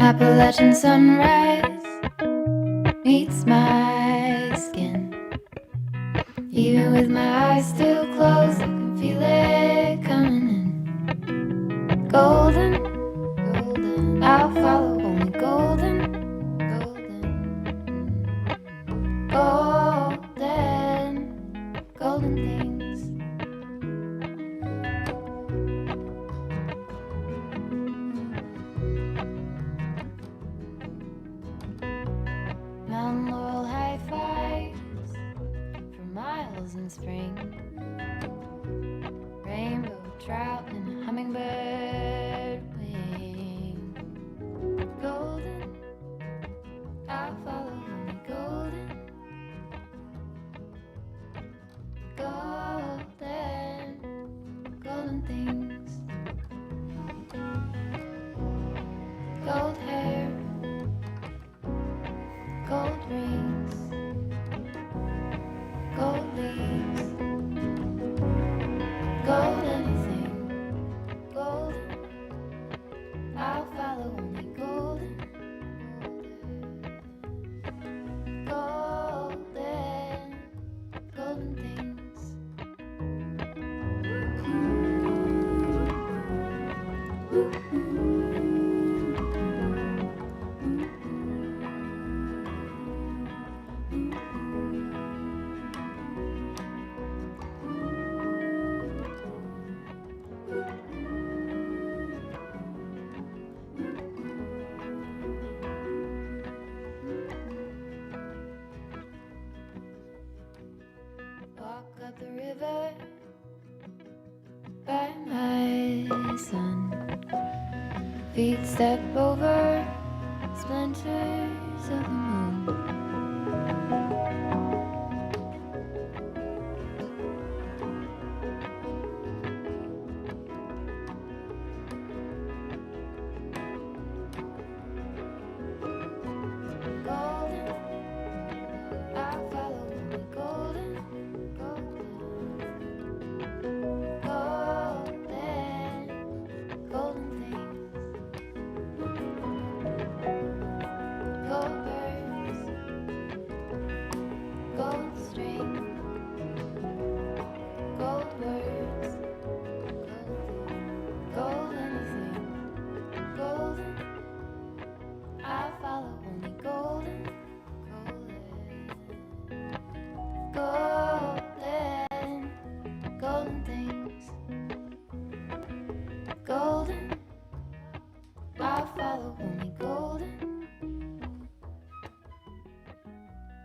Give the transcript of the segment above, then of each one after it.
Appalachian sunrise meets my skin. Even with my eyes still closed, I can feel it coming in. Golden, golden, I'll follow only golden, golden, golden, golden things. Mountain laurel high fives for miles in spring. Rainbow trout and a hummingbird wing. Golden, I'll follow only golden. Golden, golden things. Gold hair, gold rings, gold leaves, gold anything, golden, I'll follow only golden, golden, golden things. Walk up the river by my son. Feet step over splinters of the moon. Golden, I'll follow only golden, golden, golden things. Gold birds, gold string, gold words, gold anything, golden. I follow only golden, golden, golden things. Golden, I follow only golden,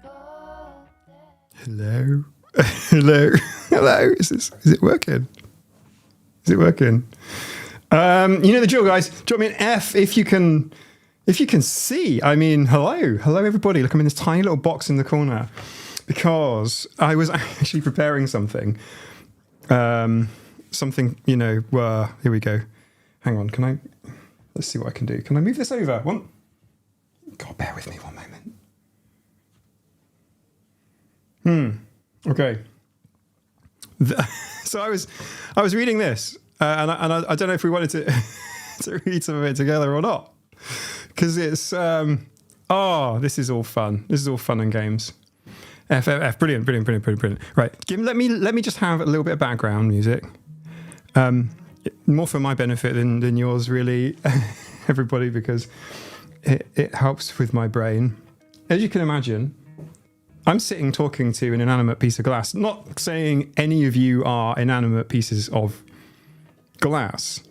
golden. Hello? Hello? Hello? Is it working? Is it working? You know the drill, guys. Drop me an F if you can see. I mean, hello. Hello, everybody. Look, I'm in this tiny little box in the corner because I was actually preparing something. Something, here we go. Hang on, let's see what I can do. Can I move this over? God, bear with me one moment. Okay. So I was reading this, and I don't know if we wanted to to read some of it together or not, because it's this is all fun. This is all fun and games. F, brilliant. Right, let me just have a little bit of background music, more for my benefit than yours, really, everybody, because it helps with my brain. As you can imagine, I'm sitting talking to an inanimate piece of glass. Not saying any of you are inanimate pieces of glass.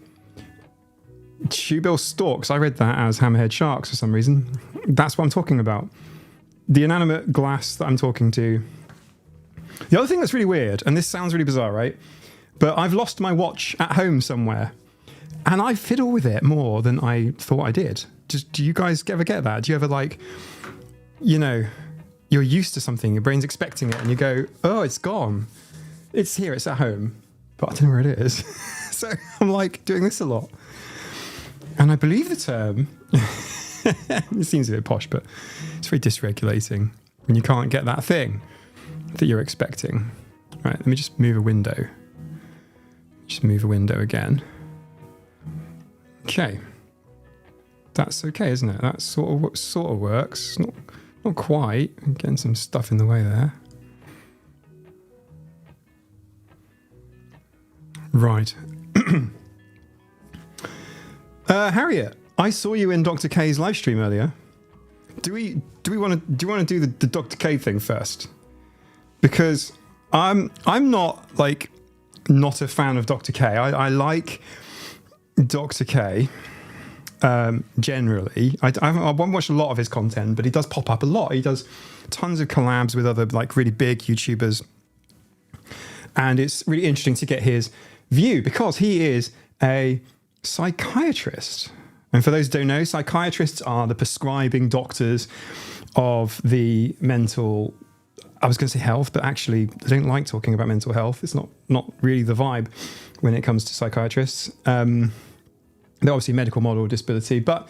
Shoebill storks, I read that as hammerhead sharks for some reason. That's what I'm talking about. The inanimate glass that I'm talking to. The other thing that's really weird, and this sounds really bizarre, right? But I've lost my watch at home somewhere, and I fiddle with it more than I thought I did. Do you guys ever get that? Do you ever you're used to something, your brain's expecting it, and you go, oh, it's gone. It's here, it's at home, but I don't know where it is. So I'm like doing this a lot. And I believe the term, it seems a bit posh, but it's very dysregulating when you can't get that thing that you're expecting. Right, let me just move a window. Just move a window again. Okay. that's okay, isn't it? That sort of works. Not quite. I'm getting some stuff in the way there. Right. Harriet, I saw you in Dr. K's live stream earlier. Do you want to do the Dr. K thing first? Because I'm not not a fan of Dr. K. I like Dr. K generally. I won't watch a lot of his content, but he does pop up a lot. He does tons of collabs with other really big YouTubers, and it's really interesting to get his view because he is a psychiatrist. And for those who don't know, psychiatrists are the prescribing doctors of the mental, I was going to say health, but actually I don't like talking about mental health. It's not really the vibe when it comes to psychiatrists. They're obviously medical model disability. But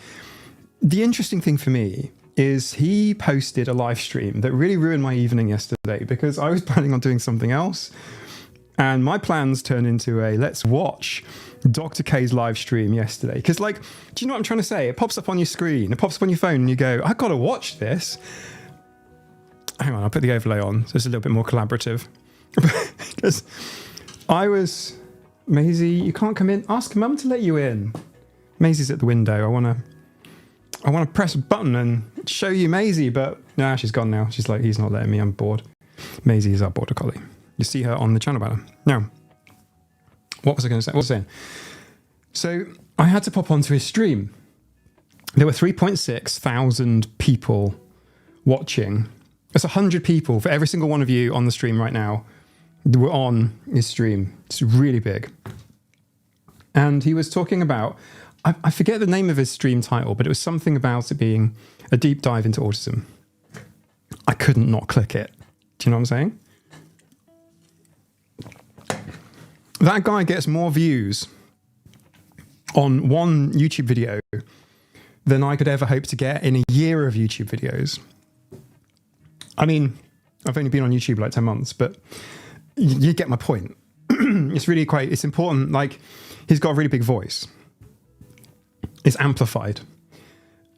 the interesting thing for me is he posted a live stream that really ruined my evening yesterday because I was planning on doing something else. And my plans turned into a let's watch Dr. K's live stream yesterday. Because, do you know what I'm trying to say? It pops up on your screen, it pops up on your phone, and you go, I've got to watch this. Hang on, I'll put the overlay on so it's a little bit more collaborative. Because Maisie, you can't come in. Ask Mum to let you in. Maisie's at the window. I want to press a button and show you Maisie, but no, she's gone now. She's like, he's not letting me, I'm bored. Maisie is our border collie. You see her on the channel banner. Now, what was I going to say? What was I saying? So I had to pop onto his stream. There were 3.6 thousand people watching. That's 100 people for every single one of you on the stream right now that were on his stream. It's really big. And he was talking about, I forget the name of his stream title, but it was something about it being a deep dive into autism. I couldn't not click it. Do you know what I'm saying? That guy gets more views on one YouTube video than I could ever hope to get in a year of YouTube videos. I mean, I've only been on YouTube 10 months, but you get my point. It's important. He's got a really big voice. It's amplified.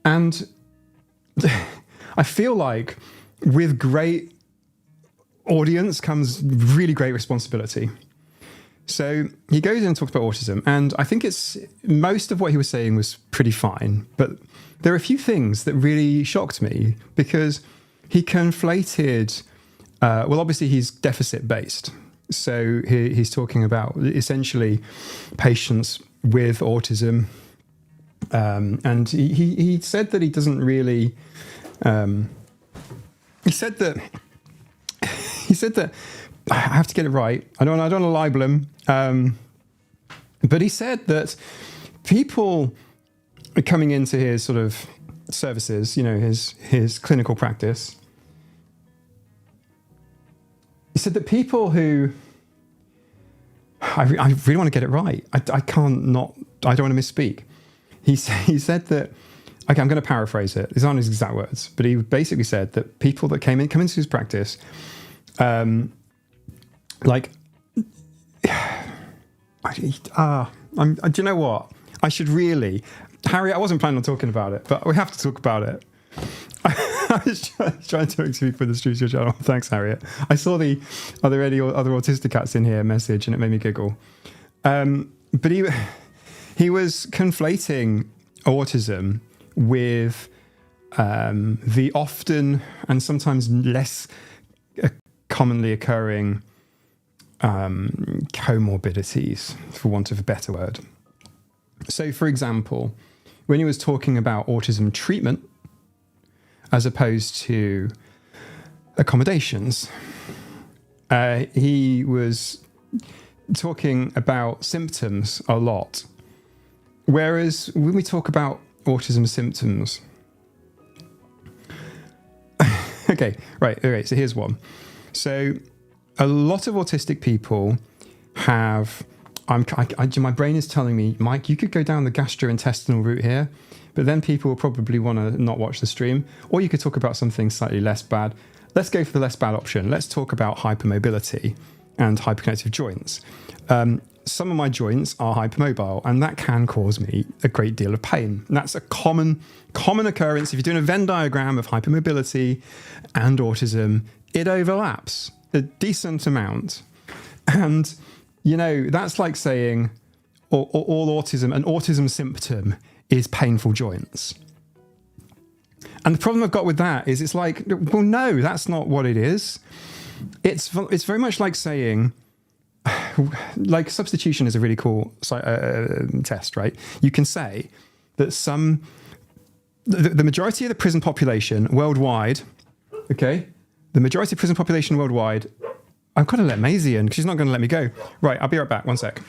And I feel like with great audience comes really great responsibility. So he goes in and talks about autism, and I think most of what he was saying was pretty fine, but there are a few things that really shocked me because he conflated, obviously he's deficit-based, so he's talking about essentially patients with autism, and he said that he doesn't really, he said that I have to get it right. I don't want to libel him. But he said that people coming into his sort of services, his clinical practice, he said that people who, I really want to get it right. I don't want to misspeak. He said that, okay, I'm going to paraphrase it. These aren't his exact words, but he basically said that people that come into his practice, do you know what? I should really, Harriet, I wasn't planning on talking about it, but we have to talk about it. I was trying to talk to people in the studio channel. Thanks, Harriet. I saw are there any other autistic cats in here message, and it made me giggle. But he was conflating autism with the often and sometimes less commonly occurring comorbidities, for want of a better word. So, for example, when he was talking about autism treatment as opposed to accommodations, he was talking about symptoms a lot. Whereas when we talk about autism symptoms, okay, so here's one. So a lot of autistic people have, my brain is telling me, Mike, you could go down the gastrointestinal route here, but then people will probably want to not watch the stream, or you could talk about something slightly less bad. Let's go for the less bad option. Let's talk about hypermobility and hyperconnective joints. some of my joints are hypermobile, and that can cause me a great deal of pain. And that's a common occurrence. If you're doing a Venn diagram of hypermobility and autism, it overlaps a decent amount. And, you know, that's like saying all autism, an autism symptom is painful joints. And the problem I've got with that is it's like, well, no, that's not what it is. It's very much like saying, like substitution is a really cool test, right? You can say that the majority of the prison population worldwide, okay, the majority of prison population worldwide, I've got to let Maisie in because she's not going to let me go. Right, I'll be right back. One sec.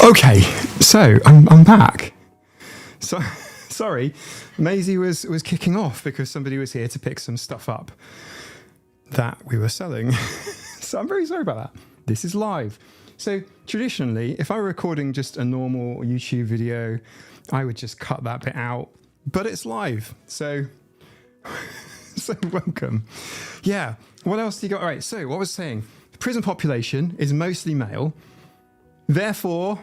Okay, so I'm back. So sorry, Maisie was kicking off because somebody was here to pick some stuff up that we were selling. So I'm very sorry about that. This is live. So traditionally, if I were recording just a normal YouTube video, I would just cut that bit out. But it's live, so welcome. Yeah. What else do you got? All right. So what I was saying, the prison population is mostly male. Therefore,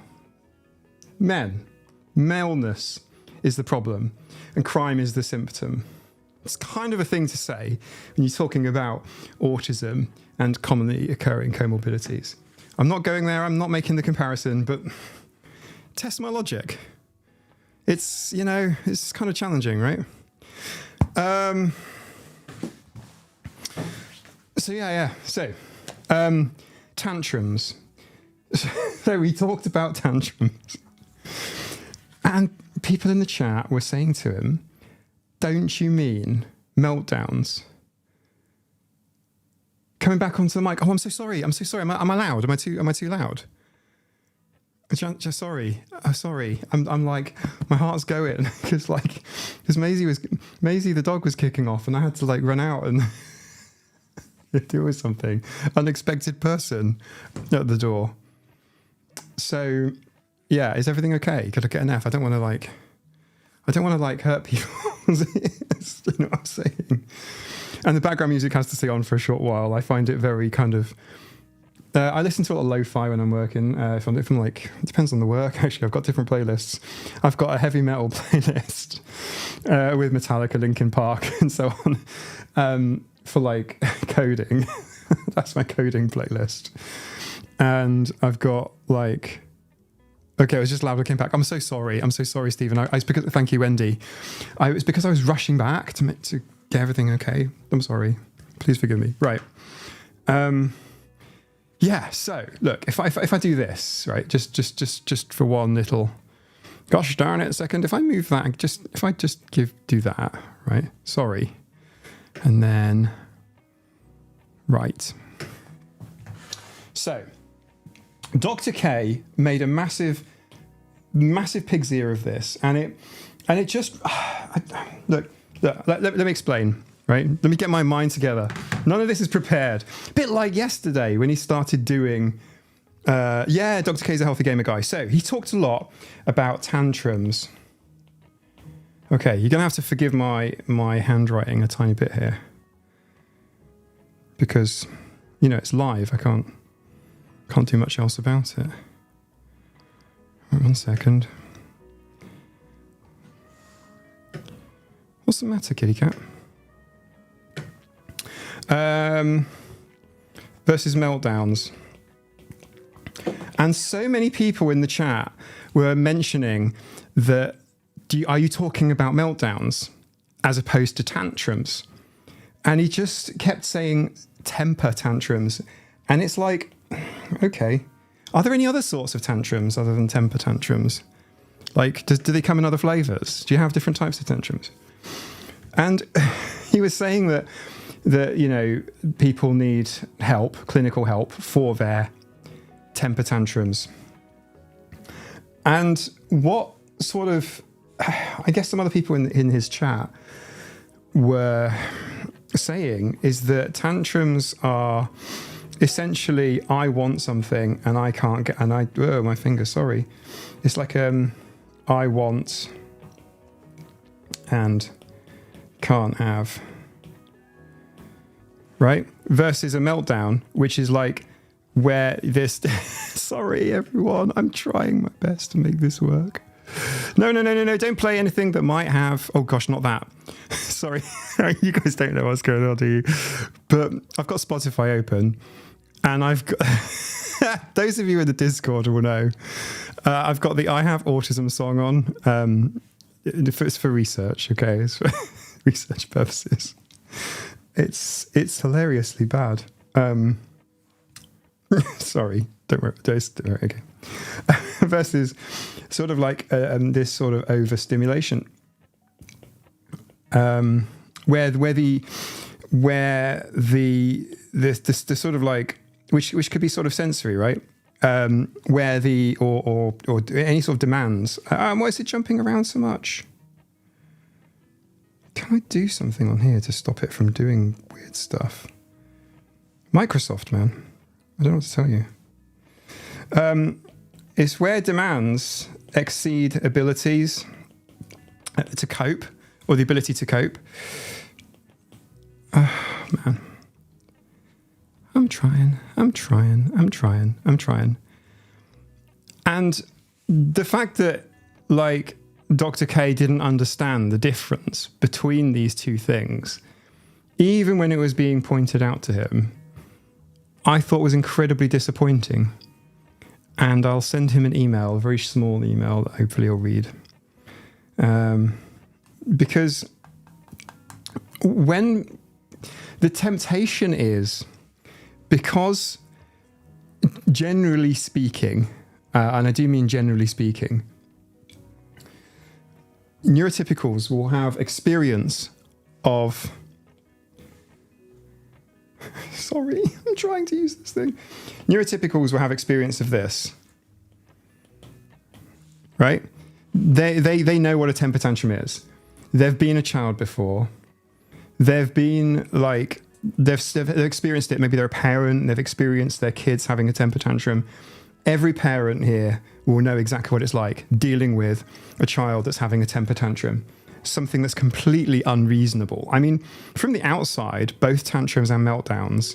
maleness is the problem, and crime is the symptom. It's kind of a thing to say when you're talking about autism and commonly occurring comorbidities. I'm not going there, I'm not making the comparison, but test my logic. It's, you know, it's kind of challenging, right? So tantrums. So we talked about tantrums, and people in the chat were saying to him, "Don't you mean meltdowns?" Coming back onto the mic. Oh, I'm so sorry. Am I loud? Am I too loud? Just sorry. Sorry. I'm like, my heart's going because Maisie the dog was kicking off, and I had to like run out and deal with something. Unexpected person at the door. So, yeah, is everything okay? Could I get an F? I don't want to hurt people. You know what I'm saying? And the background music has to stay on for a short while. I find it very kind of. I listen to a lot of lo-fi when I'm working. If I'm like, it depends on the work. Actually, I've got different playlists. I've got a heavy metal playlist with Metallica, Linkin Park, and so on for like coding. That's my coding playlist. And I've got like, okay, it was just loud. I came back. I'm so sorry, Stephen. Thank you, Wendy. It's because I was rushing back to get everything okay. I'm sorry. Please forgive me. Right. Yeah. So look, if I do this, right, just for one little, gosh darn it, a second. If I move that, if I just do that, right? Sorry. And then, right. So, Dr. K made a massive pig's ear of this, and it just look. Let me explain. Right, let me get my mind together. None of this is prepared. A bit like yesterday when he started doing. Dr. K's a healthy gamer guy. So he talked a lot about tantrums. Okay, you're gonna have to forgive my handwriting a tiny bit here, because it's live. I can't do much else about it. Wait 1 second. What's the matter, kitty cat? Versus Meltdowns. And so many people in the chat were mentioning that, are you talking about meltdowns as opposed to tantrums? And he just kept saying temper tantrums. And it's like, okay, are there any other sorts of tantrums other than temper tantrums? Like, do they come in other flavors? Do you have different types of tantrums? And he was saying that people need help, clinical help, for their temper tantrums. And what sort of, I guess some other people in his chat were saying is that tantrums are essentially, I want something and I can't get, and my finger, sorry. It's like, I want and can't have. Right? Versus a meltdown, which is like where this... Sorry, everyone. I'm trying my best to make this work. No. Don't play anything that might have... Oh, gosh, not that. Sorry. You guys don't know what's going on, do you? But I've got Spotify open, and I've got... Those of you in the Discord will know. I've got the I Have Autism song on. It's for research, okay? It's for research purposes. It's hilariously bad. Sorry, don't worry. Okay. Versus sort of like this sort of overstimulation, where the sort of like which could be sort of sensory, right? Where the or any sort of demands. Why is it jumping around so much? Can I do something on here to stop it from doing weird stuff? Microsoft, man. I don't know what to tell you. It's where demands exceed abilities to cope, or the ability to cope. Man. I'm trying. And the fact that, like, Dr. K didn't understand the difference between these two things, even when it was being pointed out to him, I thought was incredibly disappointing. And I'll send him an email, a very small email that hopefully he'll read. Because when the temptation is, because generally speaking, and I do mean generally speaking, neurotypicals will have experience of... Sorry, I'm trying to use this thing. Neurotypicals will have experience of this, right? They know what a temper tantrum is. They've been a child before. They've been like, they've experienced it. Maybe they're a parent. They've experienced their kids having a temper tantrum. Every parent here will know exactly what it's like dealing with a child that's having a temper tantrum. Something that's completely unreasonable. I mean, from the outside, both tantrums and meltdowns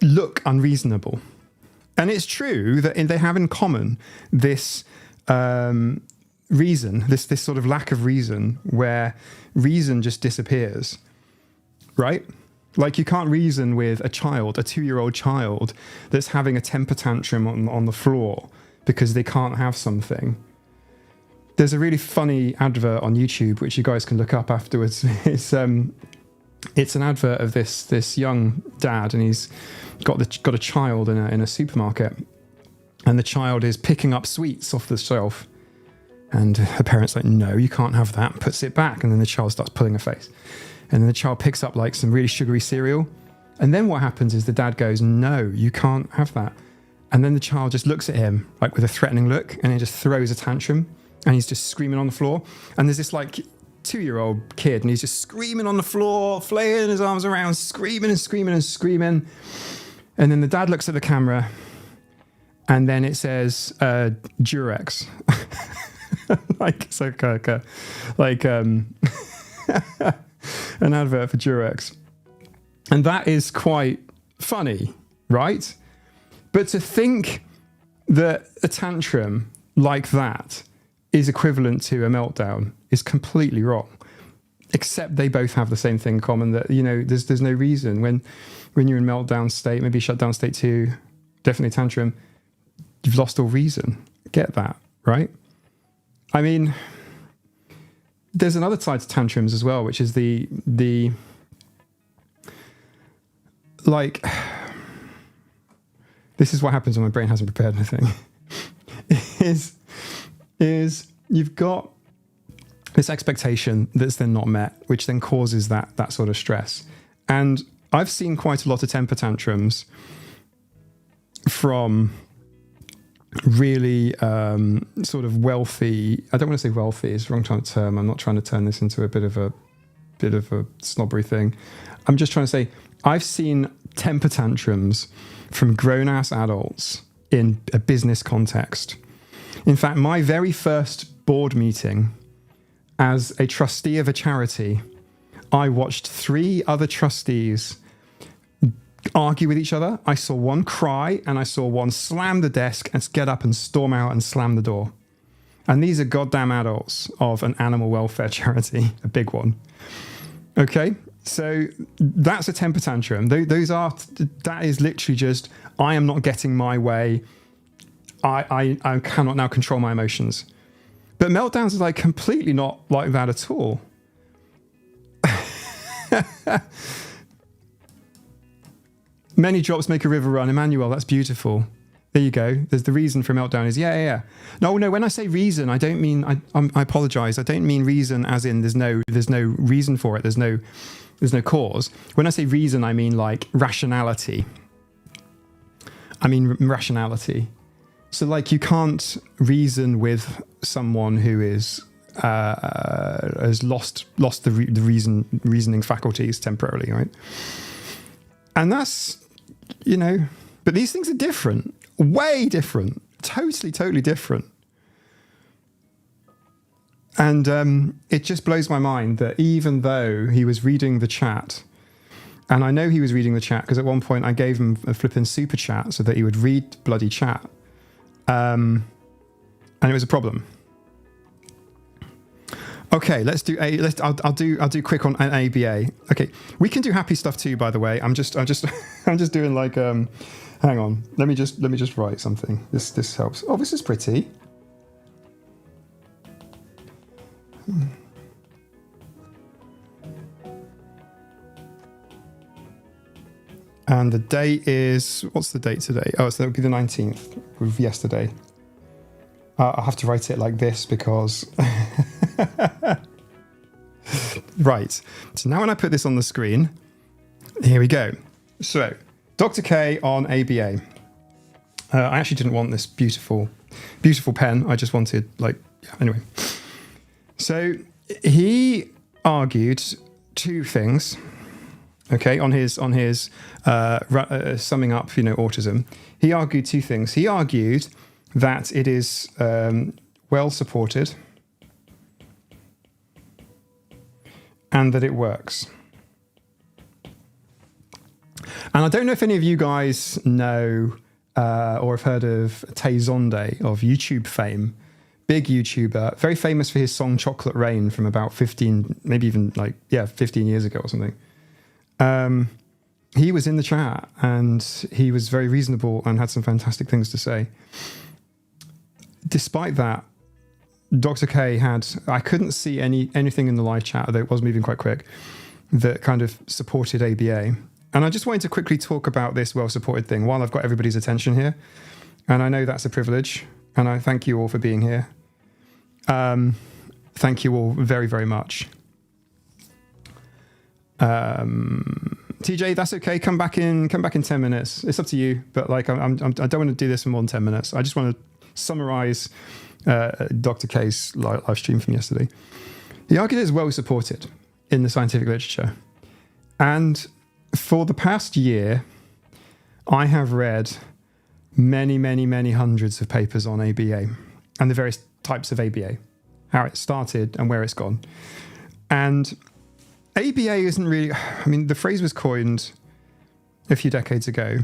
look unreasonable. And it's true that they have in common this reason, this sort of lack of reason, where reason just disappears, right? Like, you can't reason with a child, a 2-year-old child that's having a temper tantrum on the floor because they can't have something. There's a really funny advert on YouTube, which you guys can look up afterwards. It's it's an advert of this young dad, and he's got a child in a supermarket, and the child is picking up sweets off the shelf, and her parents like, no, you can't have that, puts it back, and then the child starts pulling her face, and then the child picks up like some really sugary cereal, and then what happens is the dad goes, no, you can't have that, and then the child just looks at him like with a threatening look, and he just throws a tantrum, and he's just screaming on the floor, and there's this like 2-year-old kid, and he's just screaming on the floor, flailing his arms around, screaming and screaming and screaming. And then the dad looks at the camera, and then it says Durex, like an advert for Durex, and that is quite funny, right? But to think that a tantrum like that is equivalent to a meltdown is completely wrong. Except they both have the same thing in common, that, you know, there's no reason when you're in meltdown state, maybe shutdown state 2, definitely tantrum, you've lost all reason. Get that, right? I mean, there's another side to tantrums as well, which is the like, this is what happens when my brain hasn't prepared anything. is you've got this expectation that's then not met, which then causes that sort of stress. And I've seen quite a lot of temper tantrums from really sort of wealthy, I don't want to say wealthy, it's the wrong term. I'm not trying to turn this into a bit of a snobbery thing. I'm just trying to say I've seen temper tantrums from grown-ass adults in a business context. In fact, my very first board meeting as a trustee of a charity, I watched 3 other trustees argue with each other. I saw one cry, and I saw one slam the desk and get up and storm out and slam the door. And these are goddamn adults of an animal welfare charity, a big one. Okay, so that's a temper tantrum. That is literally just, I am not getting my way. I cannot now control my emotions. But meltdowns is like completely not like that at all. Many drops make a river run. Emmanuel, that's beautiful. There you go. There's the reason for meltdown is yeah. No, when I say reason, I don't mean, I apologize. I don't mean reason as in there's no reason for it. There's no cause. When I say reason, I mean like rationality. So like you can't reason with someone who is has lost the reasoning faculties temporarily, right? And that's, you know, but these things are different, way different, totally different. And it just blows my mind that even though he was reading the chat, and I know he was reading the chat because at one point I gave him a flipping super chat so that he would read bloody chat. And it was a problem. Okay, I'll do quick on an ABA. Okay, we can do happy stuff too, by the way. I'm just doing like hang on. Let me just write something. This helps. Oh, this is pretty. And the date is, what's the date today? Oh, so that would be the 19th with yesterday. I'll have to write it like this because... Right. So now when I put this on the screen, here we go. So, Dr. K on ABA. I actually didn't want this beautiful pen. I just wanted, anyway. So, he argued 2 things. Okay, on his summing up, autism, he argued 2 things. He argued that it is well supported and that it works. And I don't know if any of you guys know or have heard of Tay Zonde of YouTube fame, big YouTuber, very famous for his song Chocolate Rain from about 15, maybe even 15 years ago or something. He was in the chat and he was very reasonable and had some fantastic things to say. Despite that, Dr. K I couldn't see anything in the live chat, although it was moving quite quick. that kind of supported ABA. And I just wanted to quickly talk about this well-supported thing while I've got everybody's attention here. And I know that's a privilege, and I thank you all for being here. Thank you all very, very much. TJ, that's okay. Come back in 10 minutes. It's up to you. But like, I don't want to do this for more than 10 minutes. I just want to summarize Dr. K's live stream from yesterday. The argument is well supported in the scientific literature. And for the past year, I have read many, many, many hundreds of papers on ABA and the various types of ABA, how it started and where it's gone. And ABA isn't really, I mean, the phrase was coined a few decades ago.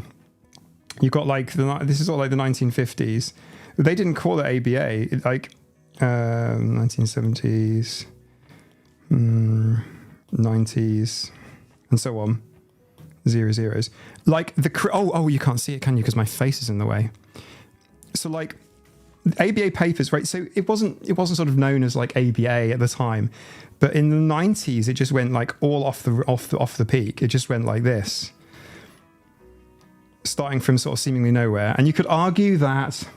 You've got like, this is all like the 1950s. They didn't call it ABA, like 1970s, 90s, and so on. 00s. Like you can't see it, can you? Because my face is in the way. So like ABA papers, right? So it wasn't sort of known as like ABA at the time, but in the 90s it just went like all off the peak. It just went like this, starting from sort of seemingly nowhere. And you could argue that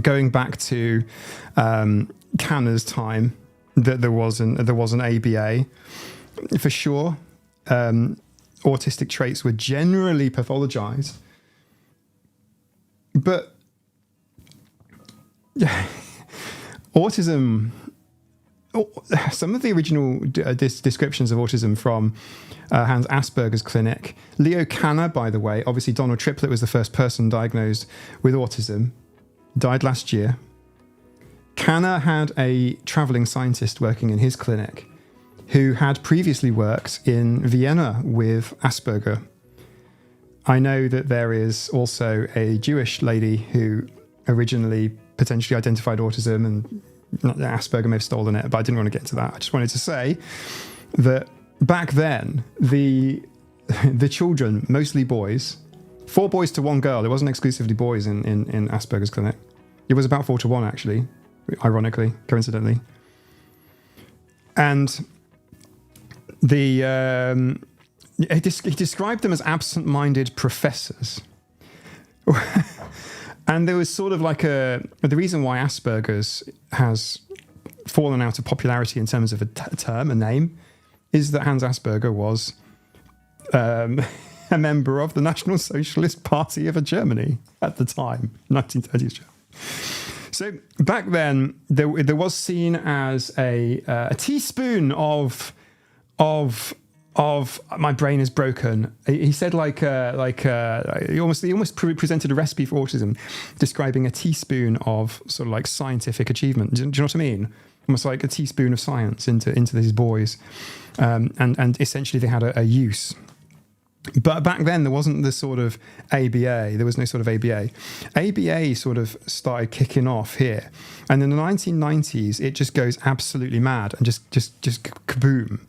going back to Kanner's time, that there was an ABA for sure. Autistic traits were generally pathologized, but autism, some of the original descriptions of autism from Hans Asperger's clinic. Leo Kanner, by the way, obviously Donald Triplett was the first person diagnosed with autism, died last year. Kanner had a traveling scientist working in his clinic who had previously worked in Vienna with Asperger. I know that there is also a Jewish lady who originally potentially identified autism, and Asperger may have stolen it, but I didn't want to get into that. I just wanted to say that back then, the children, mostly boys, 4 boys to 1 girl, it wasn't exclusively boys in Asperger's clinic. It was about 4 to 1, actually, ironically, coincidentally. And he described them as absent-minded professors. And there was sort of like the reason why Asperger's has fallen out of popularity in terms of a term, a name, is that Hans Asperger was a member of the National Socialist Party of Germany at the time, 1930s Germany. So back then, there was seen as a teaspoon of my brain is broken. He said he almost presented a recipe for autism, describing a teaspoon of sort of like scientific achievement. Do you know what I mean? Almost like a teaspoon of science into these boys, and essentially they had a use. But back then there wasn't the sort of ABA. There was no sort of ABA. ABA sort of started kicking off here, and in the 1990s it just goes absolutely mad and just kaboom.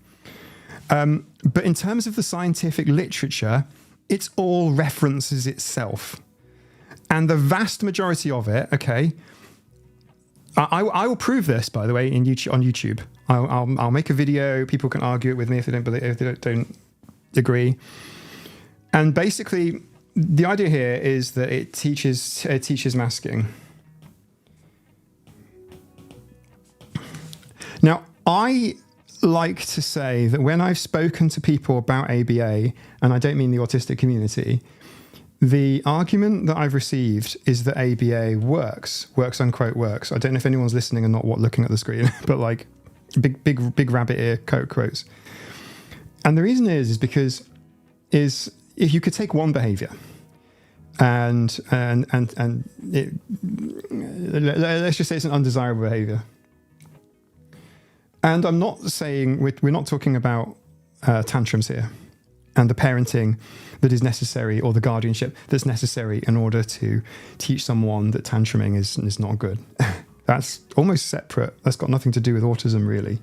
But in terms of the scientific literature, it all references itself. And the vast majority of it, okay, I will prove this, by the way, on YouTube. I'll make a video. People can argue it with me if they don't agree. And basically, the idea here is that it teaches masking. Now, I like to say that when I've spoken to people about ABA, and I don't mean the autistic community, the argument that I've received is that ABA works unquote works. I don't know if anyone's listening and not looking at the screen, but like big rabbit ear quotes. And the reason is because if you could take one behavior and let's just say it's an undesirable behavior. And I'm not saying, we're not talking about tantrums here and the parenting that is necessary or the guardianship that's necessary in order to teach someone that tantruming is not good. That's almost separate. That's got nothing to do with autism, really,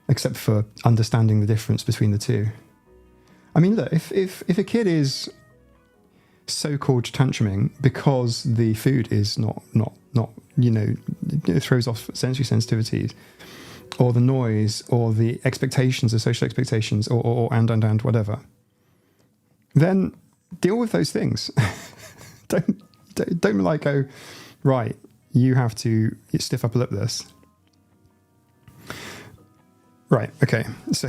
except for understanding the difference between the two. I mean, look, if a kid is so-called tantruming because the food is not it throws off sensory sensitivities, or the noise or the expectations, the social expectations, or and whatever, then deal with those things. don't like go, right, you have to stiff upper lip this. Right, okay. So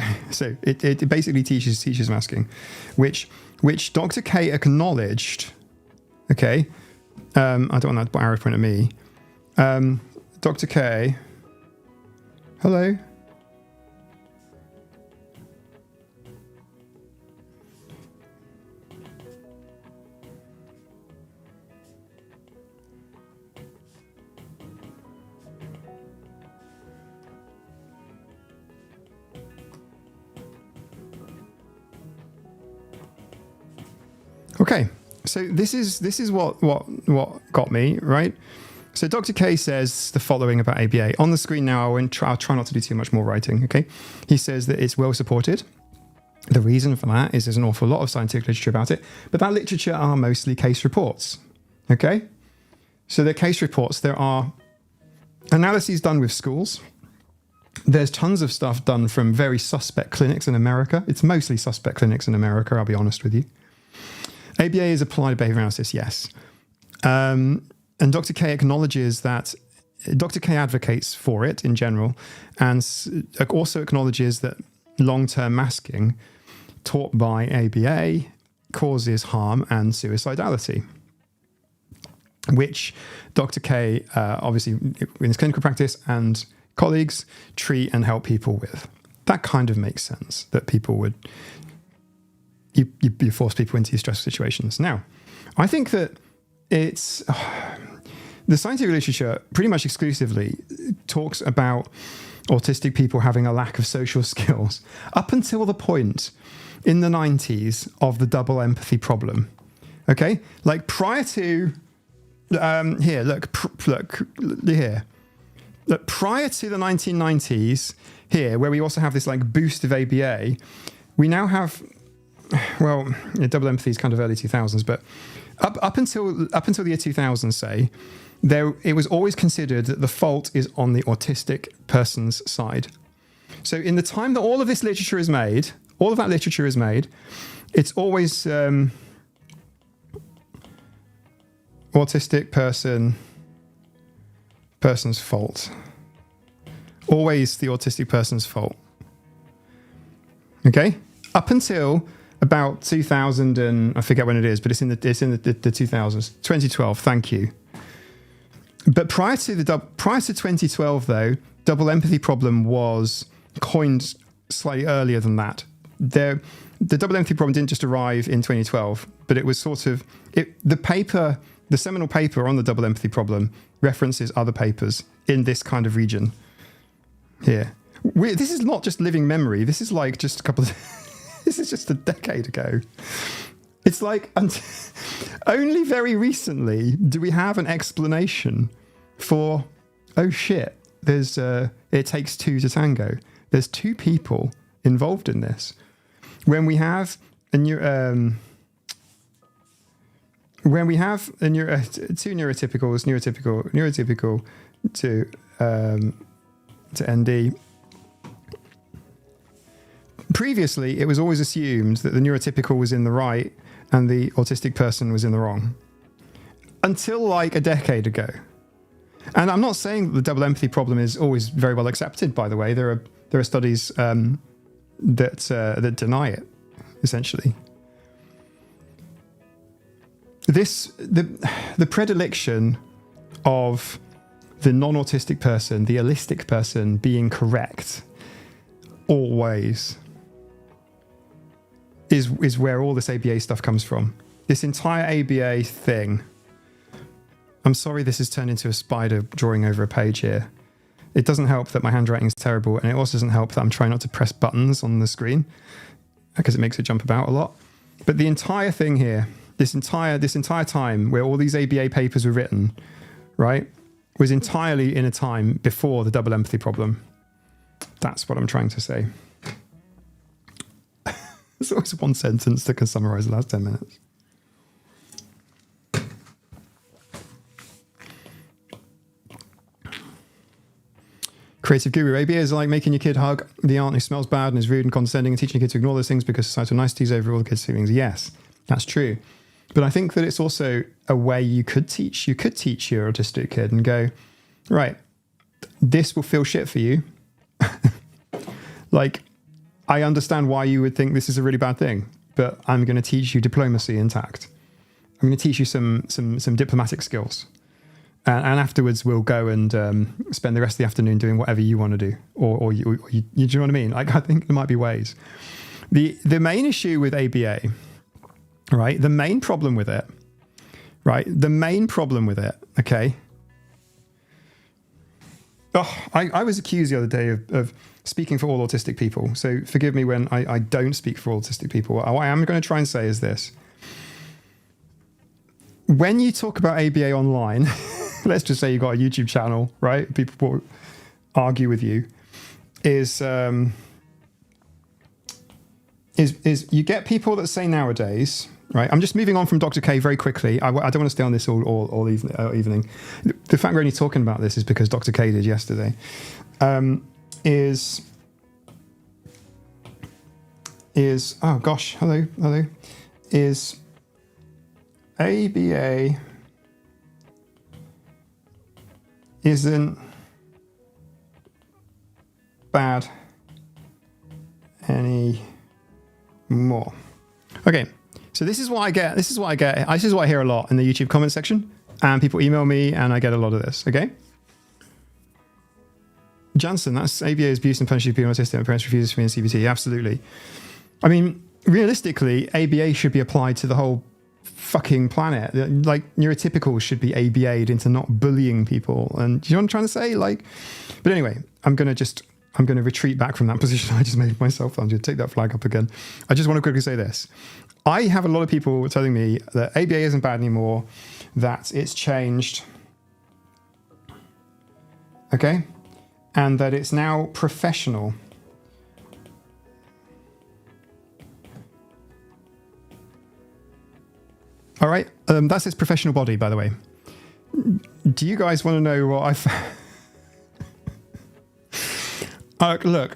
it basically teaches masking, which Dr. K acknowledged. Okay. I don't want that arrow to point at me. Dr. K. Hello. Okay, so this is what got me, right? So Dr. K says the following about ABA. On the screen now, I'll try not to do too much more writing, okay? He says that it's well supported. The reason for that is there's an awful lot of scientific literature about it, but that literature are mostly case reports, okay? So they're case reports. There are analyses done with schools. There's tons of stuff done from very suspect clinics in America. It's mostly suspect clinics in America, I'll be honest with you. ABA is applied behavior analysis, yes. And Dr. K acknowledges that, Dr. K advocates for it in general, and also acknowledges that long-term masking taught by ABA causes harm and suicidality, which Dr. K, obviously in his clinical practice and colleagues, treat and help people with. That kind of makes sense, that people would... You force people into these stressful situations. Now, I think that it's... the scientific literature pretty much exclusively talks about autistic people having a lack of social skills up until the point in the 90s of the double empathy problem. Okay? Like prior to... here, look here. Look, prior to the 1990s, here, where we also have this like boost of ABA, we now have... Well, double empathy is kind of early 2000s, but up until the year 2000, say, it was always considered that the fault is on the autistic person's side. So in the time that all of this literature is made, all of that literature is made, it's always autistic person's fault. Always the autistic person's fault. Okay? Up until about 2000 and I forget when it is, but it's in the 2000s, 2012. Thank you. But prior to 2012, though, double empathy problem was coined slightly earlier than that. The double empathy problem didn't just arrive in 2012, but it was sort of the seminal paper on the double empathy problem references other papers in this kind of region here. This is not just living memory. This is like just a couple of... This is just a decade ago. It's like only very recently do we have an explanation for, oh shit, there's it takes two to tango. There's two people involved in this. When we have two neurotypical to ND. Previously, it was always assumed that the neurotypical was in the right and the autistic person was in the wrong. Until like a decade ago. And I'm not saying that the double empathy problem is always very well accepted, by the way. There are studies that deny it, essentially. The predilection of the non-autistic person, the allistic person being correct always is where all this ABA stuff comes from. This entire ABA thing. I'm sorry this has turned into a spider drawing over a page here. It doesn't help that my handwriting is terrible, and it also doesn't help that I'm trying not to press buttons on the screen because it makes it jump about a lot. But the entire thing here, this entire time where all these ABA papers were written, right, was entirely in a time before the double empathy problem. That's what I'm trying to say. There's always one sentence that can summarize the last 10 minutes. Creative guru. ABA is like making your kid hug the aunt who smells bad and is rude and condescending and teaching your kid to ignore those things because societal niceties over all the kids' feelings. Yes, that's true. But I think that it's also a way you could teach your autistic kid and go, right, this will feel shit for you. Like, I understand why you would think this is a really bad thing, but I'm going to teach you diplomacy and tact. I'm going to teach you some diplomatic skills. And afterwards, we'll go and spend the rest of the afternoon doing whatever you want to do. Or you do you know what I mean? Like, I think there might be ways. The main issue with ABA, right? The main problem with it, okay? Oh, I was accused the other day of speaking for all autistic people. So forgive me when I don't speak for all autistic people. What I am going to try and say is this. When you talk about ABA online... let's just say you've got a YouTube channel, right? People will argue with you. Is you get people that say nowadays, right? I'm just moving on from Dr. K very quickly. I don't want to stay on this all evening. The fact we're only talking about this is because Dr. K did yesterday. Is oh gosh, hello. Is ABA isn't bad anymore. Okay, so this is what I get. This is what I hear a lot in the YouTube comment section, and people email me, and I get a lot of this. Okay, Jansen, that's ABA's abuse and punishing people autistic and parents refuses to be in CBT. Absolutely. I mean, realistically, ABA should be applied to the whole fucking planet. Like, neurotypicals should be ABA'd into not bullying people. And do you know what I'm trying to say? Like, but anyway, I'm going to retreat back from that position I just made myself. I'm going to take that flag up again. I just want to quickly say this. I have a lot of people telling me that ABA isn't bad anymore, that it's changed. Okay? And that it's now professional. All right, that's its professional body, by the way. Do you guys want to know what I found? Look,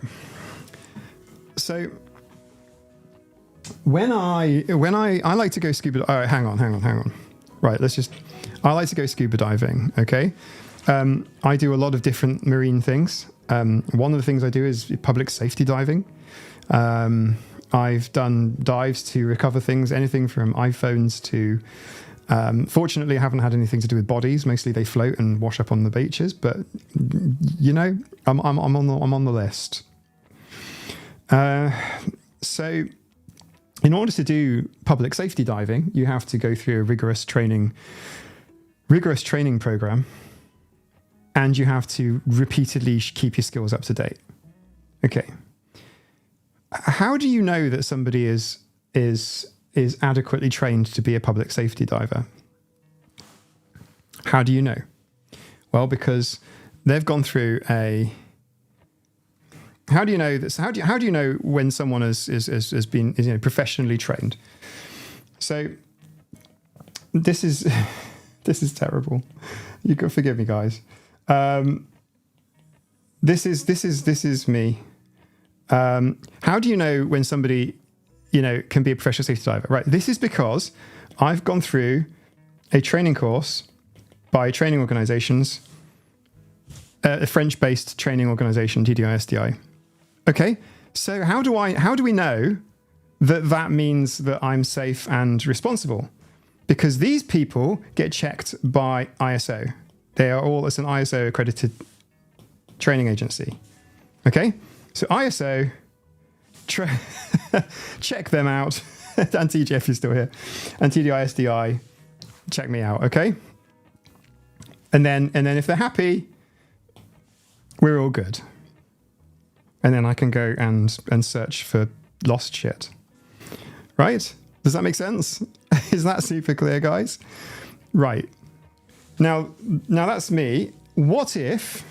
so when I like to go scuba. All right, hang on. Right, I like to go scuba diving. Okay, I do a lot of different marine things. One of the things I do is public safety diving. I've done dives to recover things, anything from iPhones to, fortunately I haven't had anything to do with bodies. Mostly they float and wash up on the beaches, but you know, I'm on the list. So in order to do public safety diving, you have to go through a rigorous training program, and you have to repeatedly keep your skills up to date. Okay. How do you know that somebody is adequately trained to be a public safety diver? How do you know? Well, because they've gone through a. How do you know this? How do you know when someone has been professionally trained? So this is terrible. You can forgive me, guys. This is me. How do you know when somebody, can be a professional safety diver? Right. This is because I've gone through a training course by training organizations, a French-based training organization, TDI-SDI. Okay. So how do we know that means that I'm safe and responsible? Because these people get checked by ISO. They are all as an ISO accredited training agency. Okay. So ISO, check them out. And TJ, if you're still here. And TDI-SDI, check me out, okay? And then if they're happy, we're all good. And then I can go and search for lost shit. Right? Does that make sense? Is that super clear, guys? Right. Now that's me. What if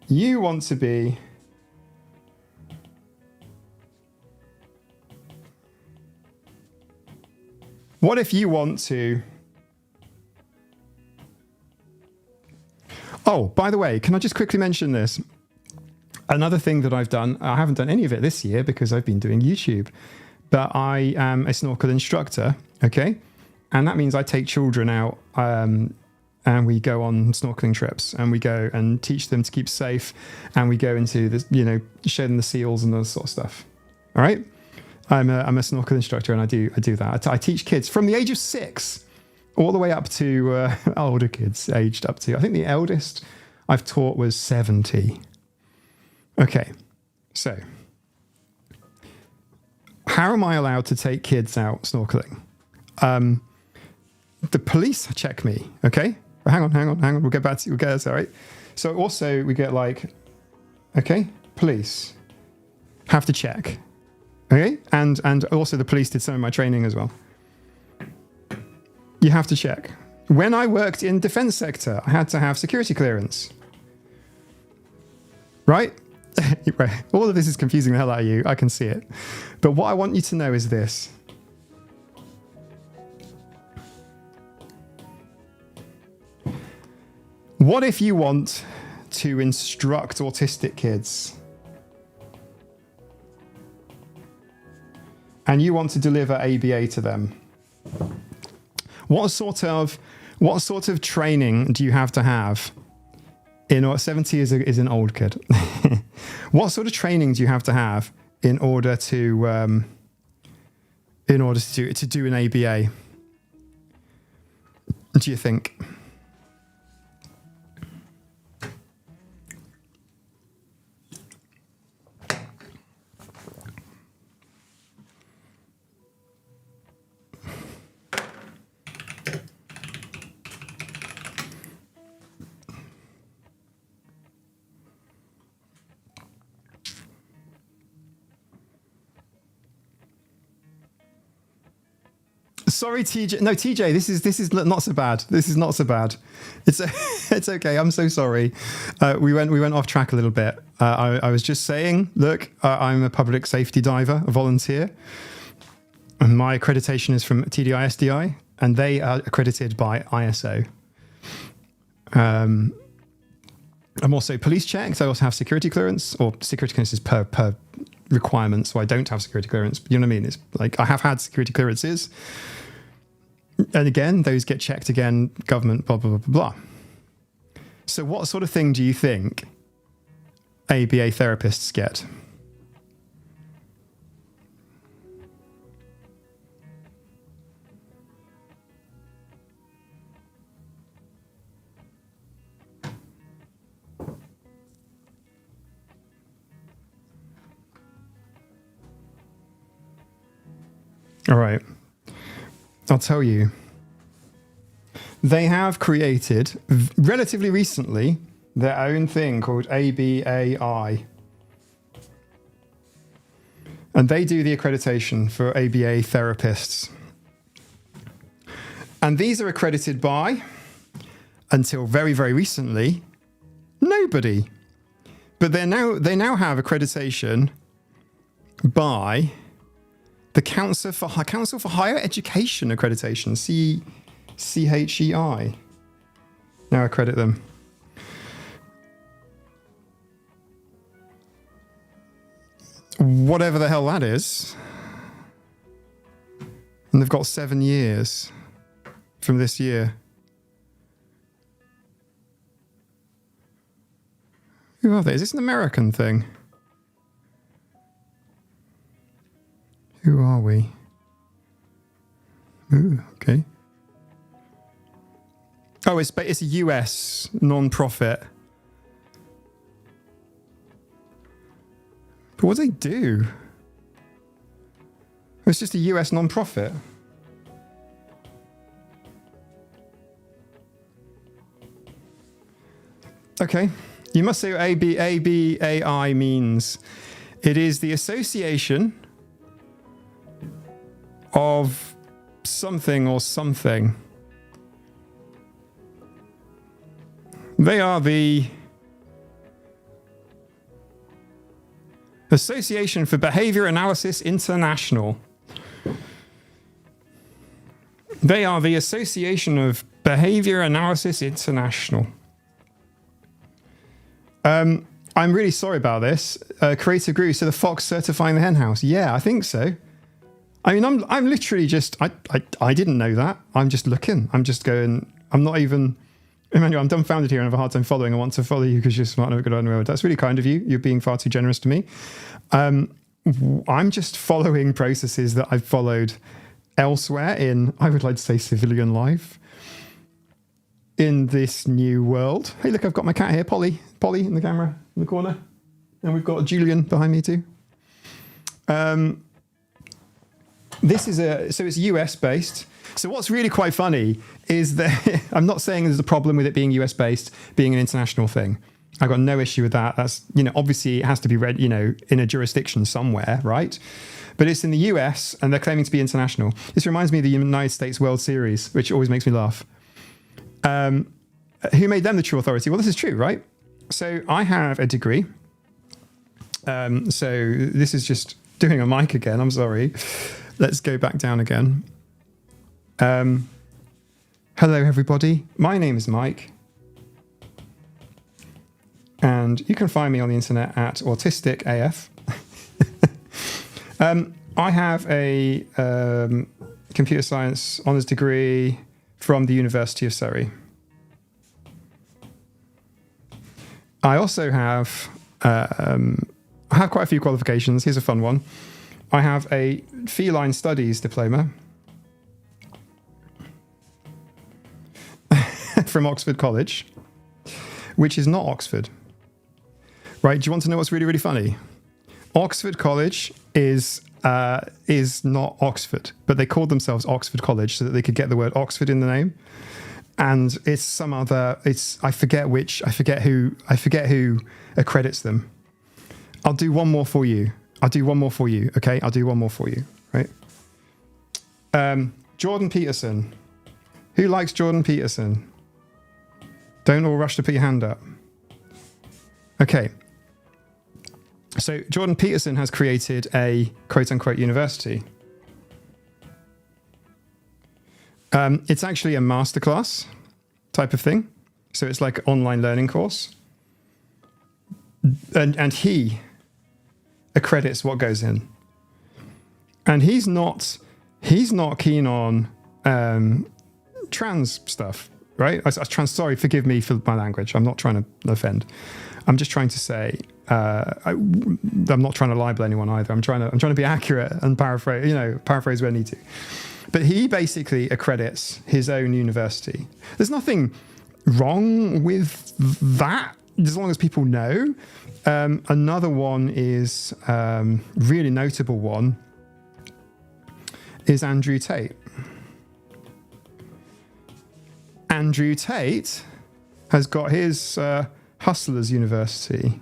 you want to be... What if you want to... Oh, by the way, can I just quickly mention this? Another thing that I've done, I haven't done any of it this year because I've been doing YouTube, but I am a snorkel instructor, okay? And that means I take children out and we go on snorkeling trips and we go and teach them to keep safe. And we go into this, show them the seals and those sort of stuff. All right? I'm a snorkel instructor and I do that. I teach kids from the age of 6 all the way up to older kids aged up to, I think the eldest I've taught was 70. Okay, so how am I allowed to take kids out snorkeling? The police check me, okay? Hang on. We'll get this, all right? So also we get police have to check, okay? And also the police did some of my training as well. You have to check. When I worked in defense sector, I had to have security clearance. Right? All of this is confusing the hell out of you. I can see it. But what I want you to know is this. What if you want to instruct autistic kids and you want to deliver ABA to them? What sort of training do you have to have? 70 is an old kid. What sort of training do you have to have in order to do an ABA? Do you think? Sorry, TJ. No, TJ. This is not so bad. This is not so bad. It's okay. I'm so sorry. We went off track a little bit. I was just saying. Look, I'm a public safety diver, a volunteer, and my accreditation is from TDI-SDI, and they are accredited by ISO. I'm also police checked. I also have security clearance, or security clearance is per requirement. So I don't have security clearance. But you know what I mean? It's like I have had security clearances. And again, those get checked again, government, blah, blah, blah, blah, blah. So what sort of thing do you think ABA therapists get? All right. I'll tell you. They have created, relatively recently, their own thing called ABAI. And they do the accreditation for ABA therapists. And these are accredited by, until very, very recently, nobody. But they now have accreditation by the Council for Higher Education Accreditation, CHEI. Now accredit them. Whatever the hell that is. And they've got 7 years from this year. Who are they? Is this an American thing? Who are we? Ooh, okay. Oh, it's a US non-profit. But what do they do? It's just a US non-profit. Okay. You must say what ABAI means. It is the Association of something or something. They are the Association for Behavior Analysis International. They are the Association of Behavior Analysis International. I'm really sorry about this. Creator Grew, so the fox certifying the hen house. Yeah, I think so. I mean, I'm literally just, I didn't know that. I'm just looking. I'm just going, I'm not even, Emmanuel, I'm dumbfounded here and have a hard time following. I want to follow you because you're smart and have a good underworld. That's really kind of you. You're being far too generous to me. I'm just following processes that I've followed elsewhere in, I would like to say, civilian life in this new world. Hey, look, I've got my cat here, Polly in the camera in the corner. And we've got Julian behind me too. This is so it's US based. So what's really quite funny is that I'm not saying there's a problem with it being US based, being an international thing. I've got no issue with that. That's, obviously it has to be read, in a jurisdiction somewhere, right? But it's in the US and they're claiming to be international. This reminds me of the United States World Series, which always makes me laugh. Who made them the true authority? Well, this is true, right? So I have a degree. So this is just doing a mic again. I'm sorry. Let's go back down again. Hello, everybody. My name is Mike. And you can find me on the internet at Autistic AF. I have a computer science honours degree from the University of Surrey. I also have quite a few qualifications. Here's a fun one. I have a feline studies diploma from Oxford College, which is not Oxford. Right? Do you want to know what's really, really funny? Oxford College is not Oxford, but they called themselves Oxford College so that they could get the word Oxford in the name. And it's some other, I forget who accredits them. I'll do one more for you. Okay? I'll do one more for you, right? Jordan Peterson. Who likes Jordan Peterson? Don't all rush to put your hand up. Okay. So Jordan Peterson has created a quote-unquote university. It's actually a masterclass type of thing. So it's like an online learning course. And he accredits what goes in. And he's not keen on trans stuff, right? Sorry, forgive me for my language. I'm not trying to offend. I'm just trying to say, I'm not trying to libel anyone either. I'm trying to be accurate and paraphrase where I need to. But he basically accredits his own university. There's nothing wrong with that, as long as people know. Another one is, really notable one, is Andrew Tate. Andrew Tate has got his Hustlers University.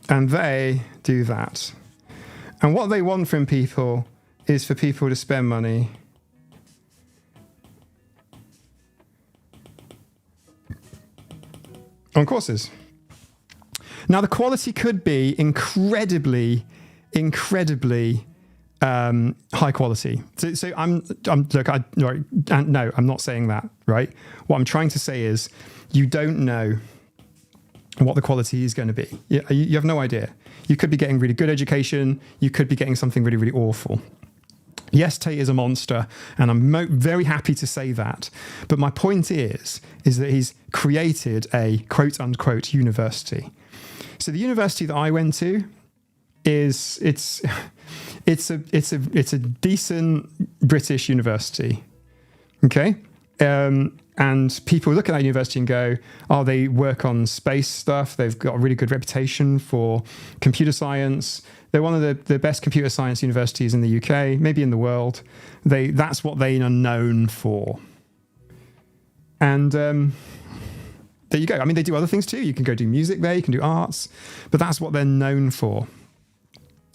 And they do that. And what they want from people is for people to spend money on courses. Now, the quality could be incredibly high quality. So I'm not saying that, right? What I'm trying to say is you don't know what the quality is going to be. You have no idea. You could be getting really good education. You could be getting something really, really awful. Yes, Tate is a monster, and I'm very happy to say that. But my point is that he's created a quote-unquote university. So the university that I went to it's a decent British university. Okay. And people look at that university and go, oh, they work on space stuff. They've got a really good reputation for computer science. They're one of the best computer science universities in the UK, maybe in the world. That's what they are known for. And there you go. I mean, they do other things too. You can go do music there. You can do arts. But that's what they're known for.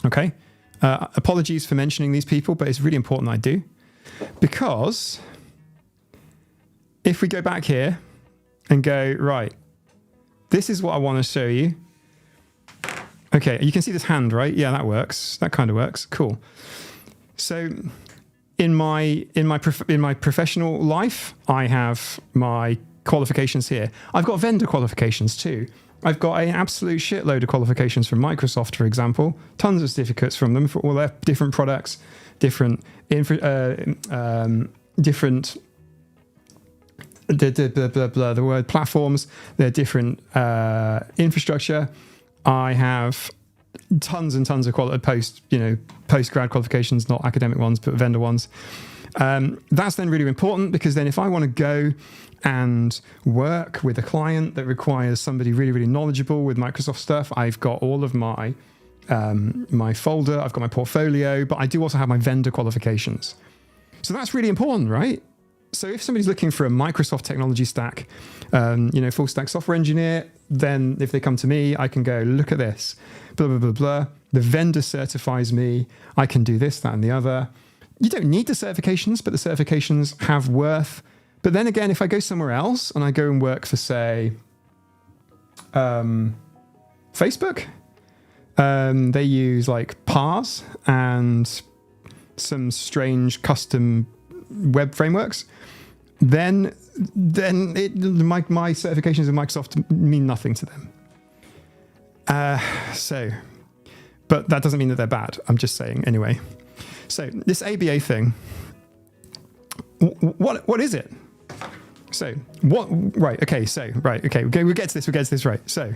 Okay? Apologies for mentioning these people, but it's really important I do. Because if we go back here and go, right, this is what I want to show you. Okay, you can see this hand, right? Yeah, that works. That kind of works. Cool. So in my professional life, I have my qualifications here. I've got vendor qualifications too. I've got an absolute shitload of qualifications from Microsoft, for example. Tons of certificates from them for all their different products, different the word platforms, their different infrastructure. I have tons and tons of post-grad qualifications, not academic ones, but vendor ones. That's then really important, because then if I want to go and work with a client that requires somebody really, really knowledgeable with Microsoft stuff, I've got all of my my folder, I've got my portfolio, but I do also have my vendor qualifications. So that's really important, right? So if somebody's looking for a Microsoft technology stack, full stack software engineer, then if they come to me, I can go, look at this, blah, blah, blah, blah. The vendor certifies me. I can do this, that, and the other. You don't need the certifications, but the certifications have worth. But then again, if I go somewhere else and I go and work for, say, Facebook, they use like PARS and some strange custom web frameworks, then my certifications in Microsoft mean nothing to them. But that doesn't mean that they're bad. I'm just saying anyway. So this ABA thing, what is it? So what? Right. Okay. So right. Okay. We'll get to this. Right. So,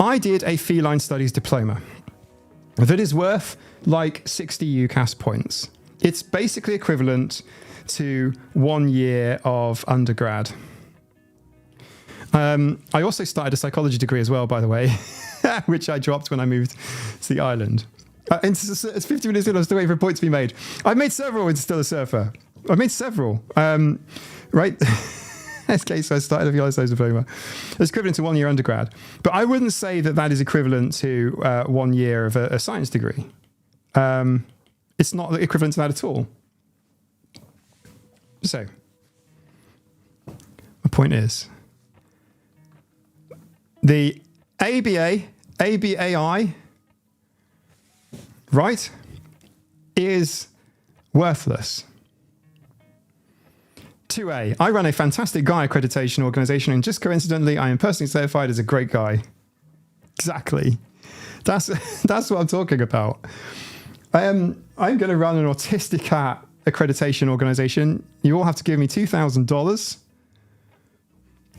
I did a feline studies diploma that is worth like 60 UCAS points. It's basically equivalent to 1 year of undergrad. I also started a psychology degree as well, by the way, which I dropped when I moved to the island. And it's 50 minutes in, I was still waiting for a point to be made. I've made several in Still a Surfer. I've made several. Right? In this case, I started a feline studies diploma. It's equivalent to 1 year undergrad. But I wouldn't say that that is equivalent to 1 year of a science degree. It's not equivalent to that at all. So, my point is, the ABAI, right, is worthless. 2A, I run a fantastic guy accreditation organization, and just coincidentally, I am personally certified as a great guy. Exactly. That's what I'm talking about. I'm going to run an autistic cat accreditation organization. You all have to give me $2,000.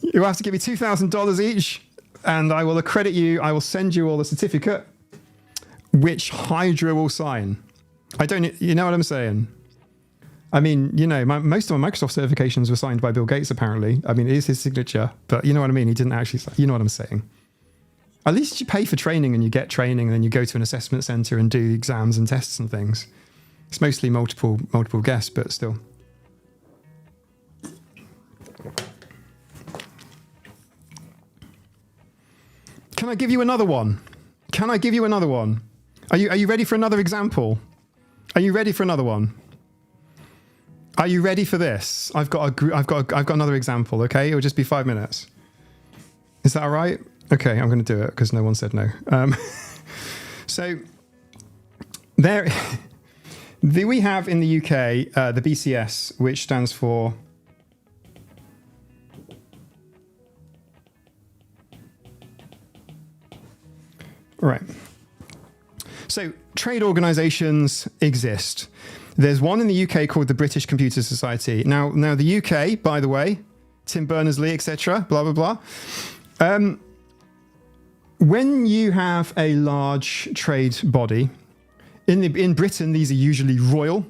You have to give me $2,000 each, and I will accredit you. I will send you all a certificate, which Hydra will sign. You know what I'm saying? I mean, most of my Microsoft certifications were signed by Bill Gates, apparently. I mean, it is his signature, but you know what I mean? He didn't actually, you know what I'm saying? At least you pay for training and you get training, and then you go to an assessment center and do exams and tests and things. It's mostly multiple guests, but still. Can I give you another one? Are you ready for another example? Are you ready for another one? Are you ready for this? I've got another example. Okay, it'll just be 5 minutes. Is that all right? Okay, I'm going to do it because no one said no. So we have in the UK the BCS, which stands for right. So trade organisations exist. There's one in the UK called the British Computer Society. Now the UK, by the way, Tim Berners-Lee, etc., blah blah blah. When you have a large trade body, in Britain, these are usually royal.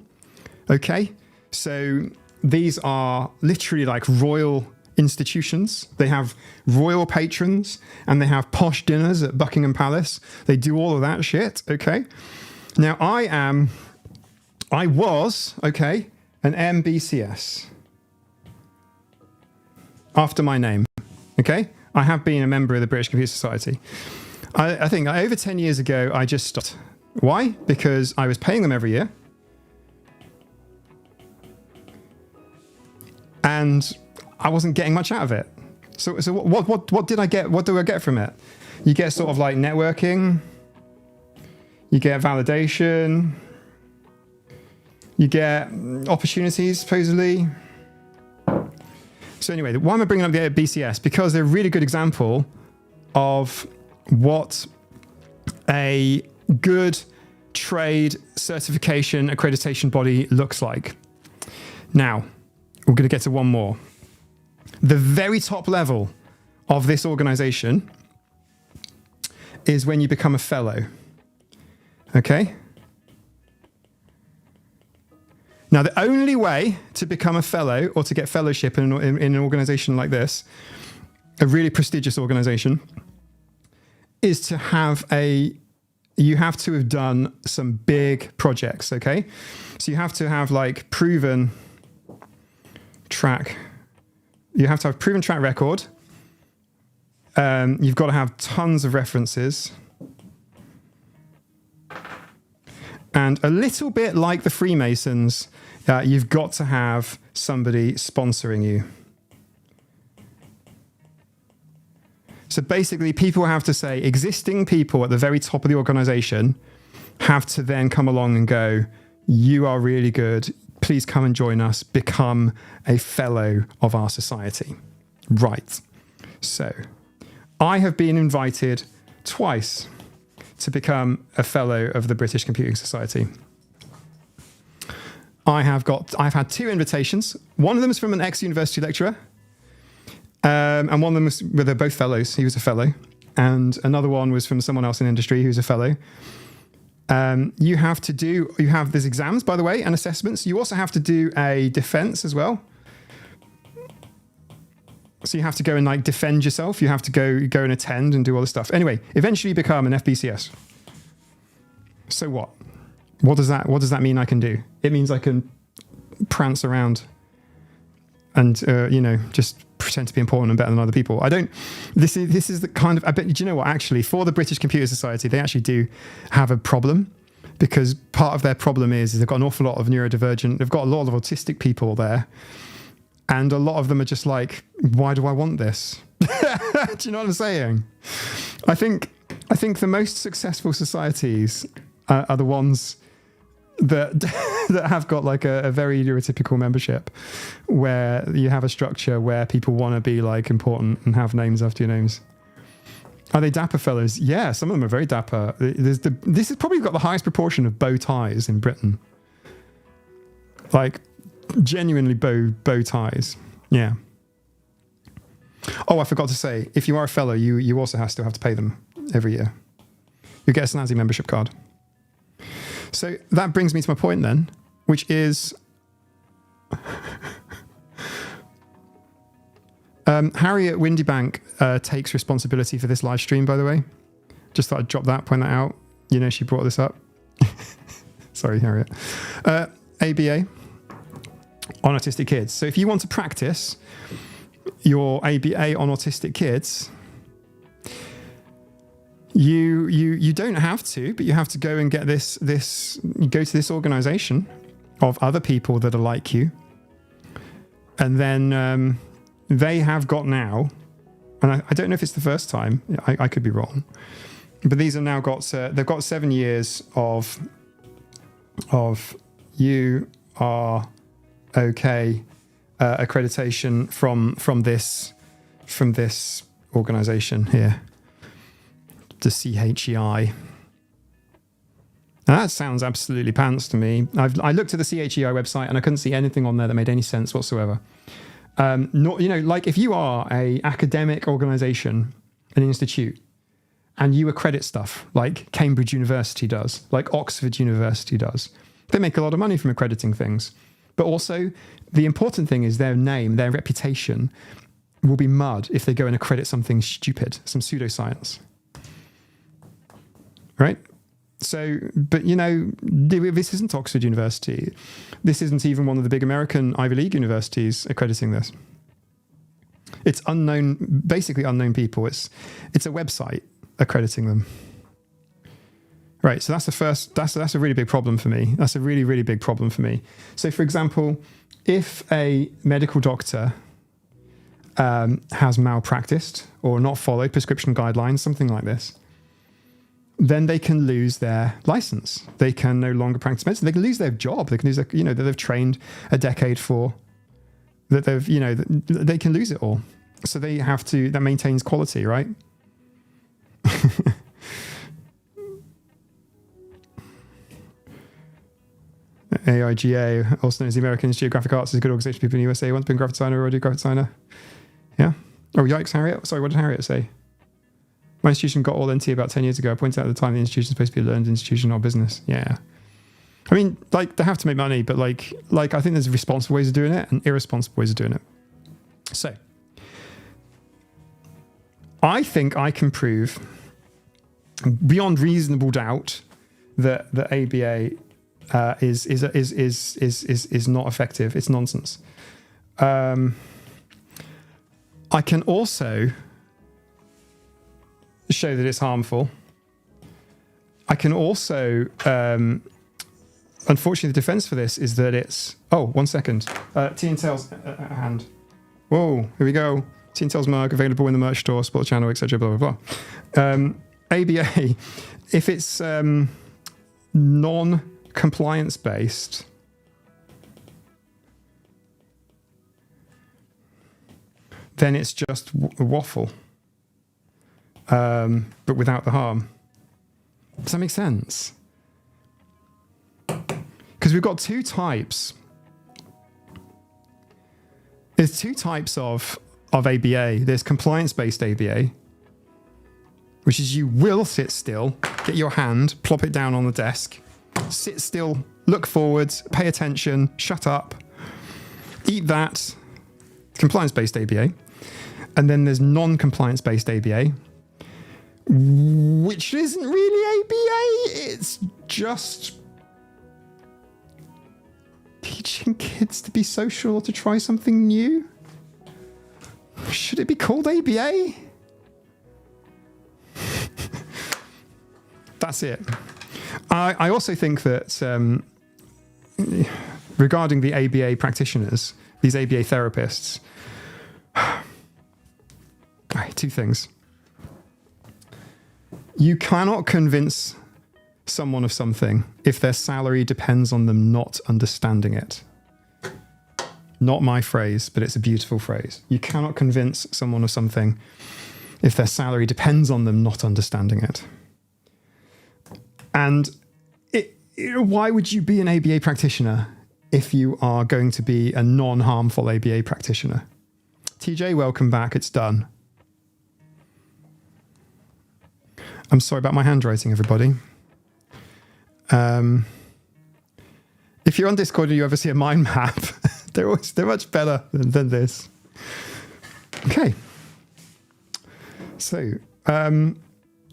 Okay, so these are literally like royal institutions. They have royal patrons and they have posh dinners at Buckingham Palace. They do all of that shit. Okay, now I was, okay, an MBCS after my name, okay? I have been a member of the British Computer Society. I think over 10 years ago, I just stopped. Why? Because I was paying them every year. And I wasn't getting much out of it. So what did I get? What do I get from it? You get sort of like networking. You get validation. You get opportunities, supposedly. So anyway, why am I bringing up the BCS? Because they're a really good example of what a good trade certification accreditation body looks like. Now, we're going to get to one more. The very top level of this organization is when you become a fellow. Okay? Now, the only way to become a fellow or to get fellowship in an organization like this, a really prestigious organization, is to have you have to have done some big projects, okay? So you have to have like proven track. You have to have proven track record. You've got to have tons of references. And a little bit like the Freemasons, you've got to have somebody sponsoring you. So basically, people have to say, existing people at the very top of the organization have to then come along and go, you are really good. Please come and join us. Become a fellow of our society. Right. So I have been invited twice to become a fellow of the British Computing Society. I've had 2 invitations. One of them is from an ex-university lecturer. And one of them was, well, they're both fellows. He was a fellow. And another one was from someone else in industry who's a fellow. You have these exams, by the way, and assessments. You also have to do a defense as well. So you have to go and like defend yourself. You have to go and attend and do all this stuff. Anyway, eventually become an FBCS. So what? What does that mean I can do? It means I can prance around and, just pretend to be important and better than other people. This is the kind of, I bet, do you know what, actually, for the British Computer Society, they actually do have a problem, because part of their problem is they've got an awful lot of neurodivergent, they've got a lot of autistic people there, and a lot of them are just like, why do I want this? Do you know what I'm saying? I think the most successful societies are the ones that have got like a very neurotypical membership, where you have a structure where people want to be like important and have names after your names. Are they dapper fellows? Yeah, some of them are very dapper. This has probably got the highest proportion of bow ties in Britain. Like genuinely bow ties. Yeah. Oh, I forgot to say, if you are a fellow, you also still have to pay them every year. You get a snazzy membership card. So that brings me to my point then, which is Harriet Windybank takes responsibility for this live stream, by the way. Just thought I'd drop that, point that out. You know, she brought this up. Sorry, Harriet. ABA on autistic kids. So if you want to practice your ABA on autistic kids, you don't have to, but you have to go and get you go to this organization of other people that are like you. And then they have got now, and I don't know if it's the first time, I could be wrong, but these are now they've got 7 years of you are okay accreditation from this organization here, the CHEI. Now that sounds absolutely pants to me. I looked at the CHEI website and I couldn't see anything on there that made any sense whatsoever. Like if you are a academic organization, an institute, and you accredit stuff like Cambridge University does, like Oxford University does, they make a lot of money from accrediting things. But also, the important thing is their name, their reputation will be mud if they go and accredit something stupid, some pseudoscience. Right? So, but this isn't Oxford University. This isn't even one of the big American Ivy League universities accrediting this. It's unknown, basically unknown people. It's a website accrediting them. Right, so that's the first, that's a really big problem for me. That's a really, really big problem for me. So for example, if a medical doctor has malpracticed or not followed prescription guidelines, something like this, then they can lose their license. They can no longer practice medicine. They can lose their job. They can lose their, that they've trained a decade for, that they've, they can lose it all. So they have to, that maintains quality, right? AIGA, also known as the American Institute of Graphic Arts, is a good organization for people in the USA who want to be a graphic designer or already a graphic designer. Yeah. Oh, yikes, Harriet. Sorry, what did Harriet say? My institution got all NT about 10 years ago. I pointed out at the time the institution is supposed to be a learned institution, not business. Yeah. I mean, like, they have to make money, but like I think there's responsible ways of doing it and irresponsible ways of doing it. So, I think I can prove beyond reasonable doubt that the ABA is not effective. It's nonsense. I can also show that it's harmful. I can also, unfortunately, the defense for this is that it's. Oh, 1 second. Tea and Tails hand. Whoa, here we go. Tea and Tails mug available in the merch store, support the channel, etc. Blah blah blah. ABA, if it's non-compliance based, then it's just a waffle, but without the harm. Does that make sense? Because we've got two types. There's two types of ABA. There's compliance-based ABA, which is you will sit still, get your hand, plop it down on the desk, sit still, look forwards, pay attention, shut up, eat that. Compliance-based ABA. And then there's non-compliance-based ABA, which isn't really ABA. It's just teaching kids to be social or to try something new. Should it be called ABA? That's it. I also think that regarding the ABA practitioners, these ABA therapists, two things. You cannot convince someone of something if their salary depends on them not understanding it. Not my phrase, but it's a beautiful phrase. You cannot convince someone of something if their salary depends on them not understanding it. And why would you be an ABA practitioner if you are going to be a non-harmful ABA practitioner? TJ, welcome back. It's done. I'm sorry about my handwriting, everybody. If you're on Discord and you ever see a mind map, they're much better than this. Okay. So,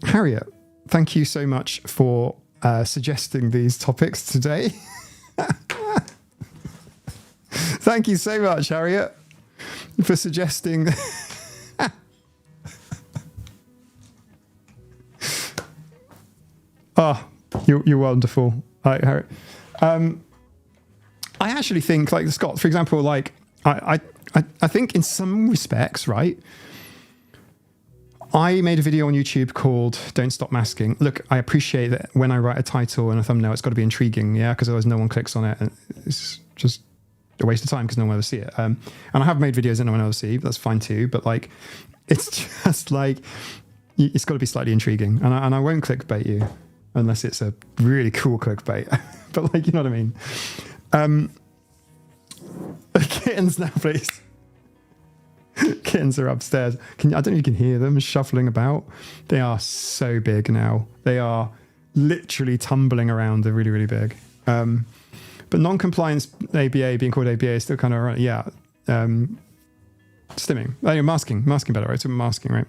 Harriet, thank you so much for suggesting these topics today. Thank you so much, Harriet, for suggesting. You're wonderful, Harriet. I actually think, like Scott, for example, like I think in some respects, right? I made a video on YouTube called "Don't Stop Masking." Look, I appreciate that when I write a title and a thumbnail, it's got to be intriguing, yeah, because otherwise no one clicks on it, and it's just a waste of time because no one will ever see it. And I have made videos that no one will ever see, but that's fine too. But like, it's just like it's got to be slightly intriguing, and I won't clickbait you unless it's a really cool clickbait. But like, you know what I mean. Kittens now, please. Kittens are upstairs. I don't know if you can hear them shuffling about. They are so big now. They are literally tumbling around. They're really, really big. But non-compliance ABA being called ABA is still kind of, yeah. Stimming. Masking better, right? So masking, right?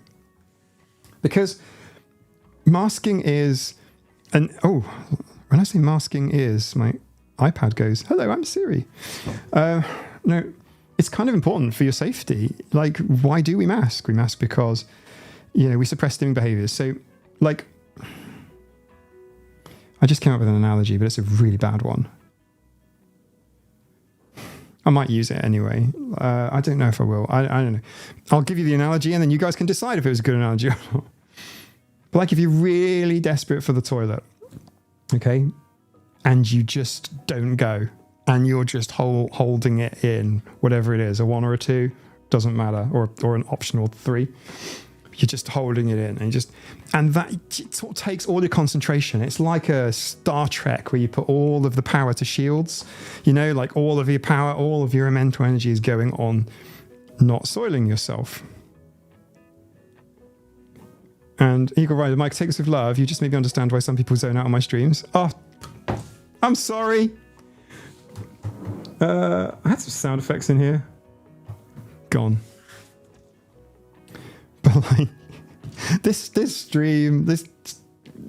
Because masking is, when I say masking is, my iPad goes, hello, I'm Siri. No, it's kind of important for your safety. Like, why do we mask? We mask because, we suppress stimming behaviors. So, like, I just came up with an analogy, but it's a really bad one. I might use it anyway. I don't know if I will. I don't know. I'll give you the analogy and then you guys can decide if it was a good analogy or not. But like if you're really desperate for the toilet, okay, and you just don't go, and you're just holding it in, whatever it is, a 1 or a 2, doesn't matter, or an optional 3. You're just holding it in, and that sort of takes all your concentration. It's like a Star Trek where you put all of the power to shields, like all of your power, all of your mental energy is going on not soiling yourself. And Eagle Rider, Mike, take this with love. You just made me understand why some people zone out on my streams. Oh, I'm sorry. I had some sound effects in here. Gone. But like this stream,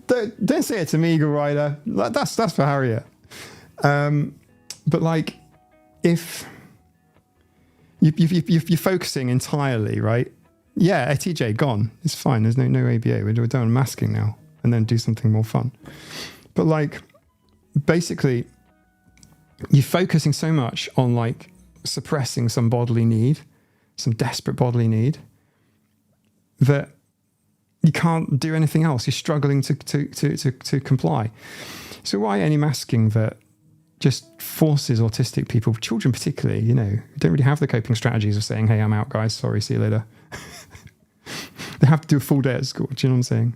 don't say it to me, Eagle Rider. That's for Harriet. But like, if you're focusing entirely, right? Yeah, TJ, gone. It's fine. There's no ABA. We're done masking now, and then do something more fun. But like, basically, you're focusing so much on like suppressing some bodily need, some desperate bodily need, that you can't do anything else. You're struggling to comply. So why any masking that just forces autistic people, children particularly, who don't really have the coping strategies of saying, hey, I'm out, guys. Sorry, see you later. They have to do a full day at school. Do you know what I'm saying?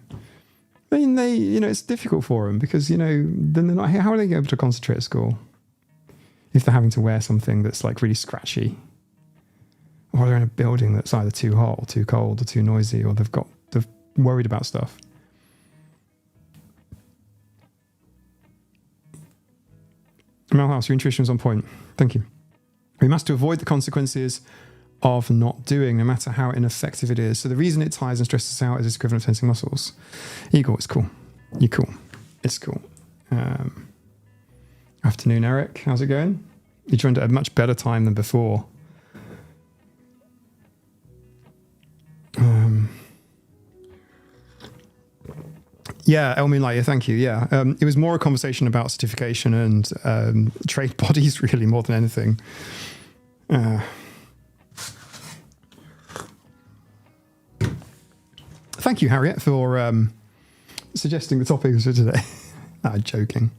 Then they it's difficult for them because, then they're not, how are they able to concentrate at school if they're having to wear something that's like really scratchy? Or they're in a building that's either too hot or too cold or too noisy, or they're worried about stuff. Melhouse, your intuition was on point. Thank you. We must avoid the consequences of not doing, no matter how ineffective it is. So the reason it tires and stresses out is its equivalent of tensing muscles. Eagle, it's cool. You're cool. It's cool. Afternoon, Eric. How's it going? You joined at a much better time than before. Yeah, El Moonlighter, thank you. Yeah, it was more a conversation about certification and trade bodies, really, more than anything. Thank you, Harriet, for suggesting the topics for today. I'm joking.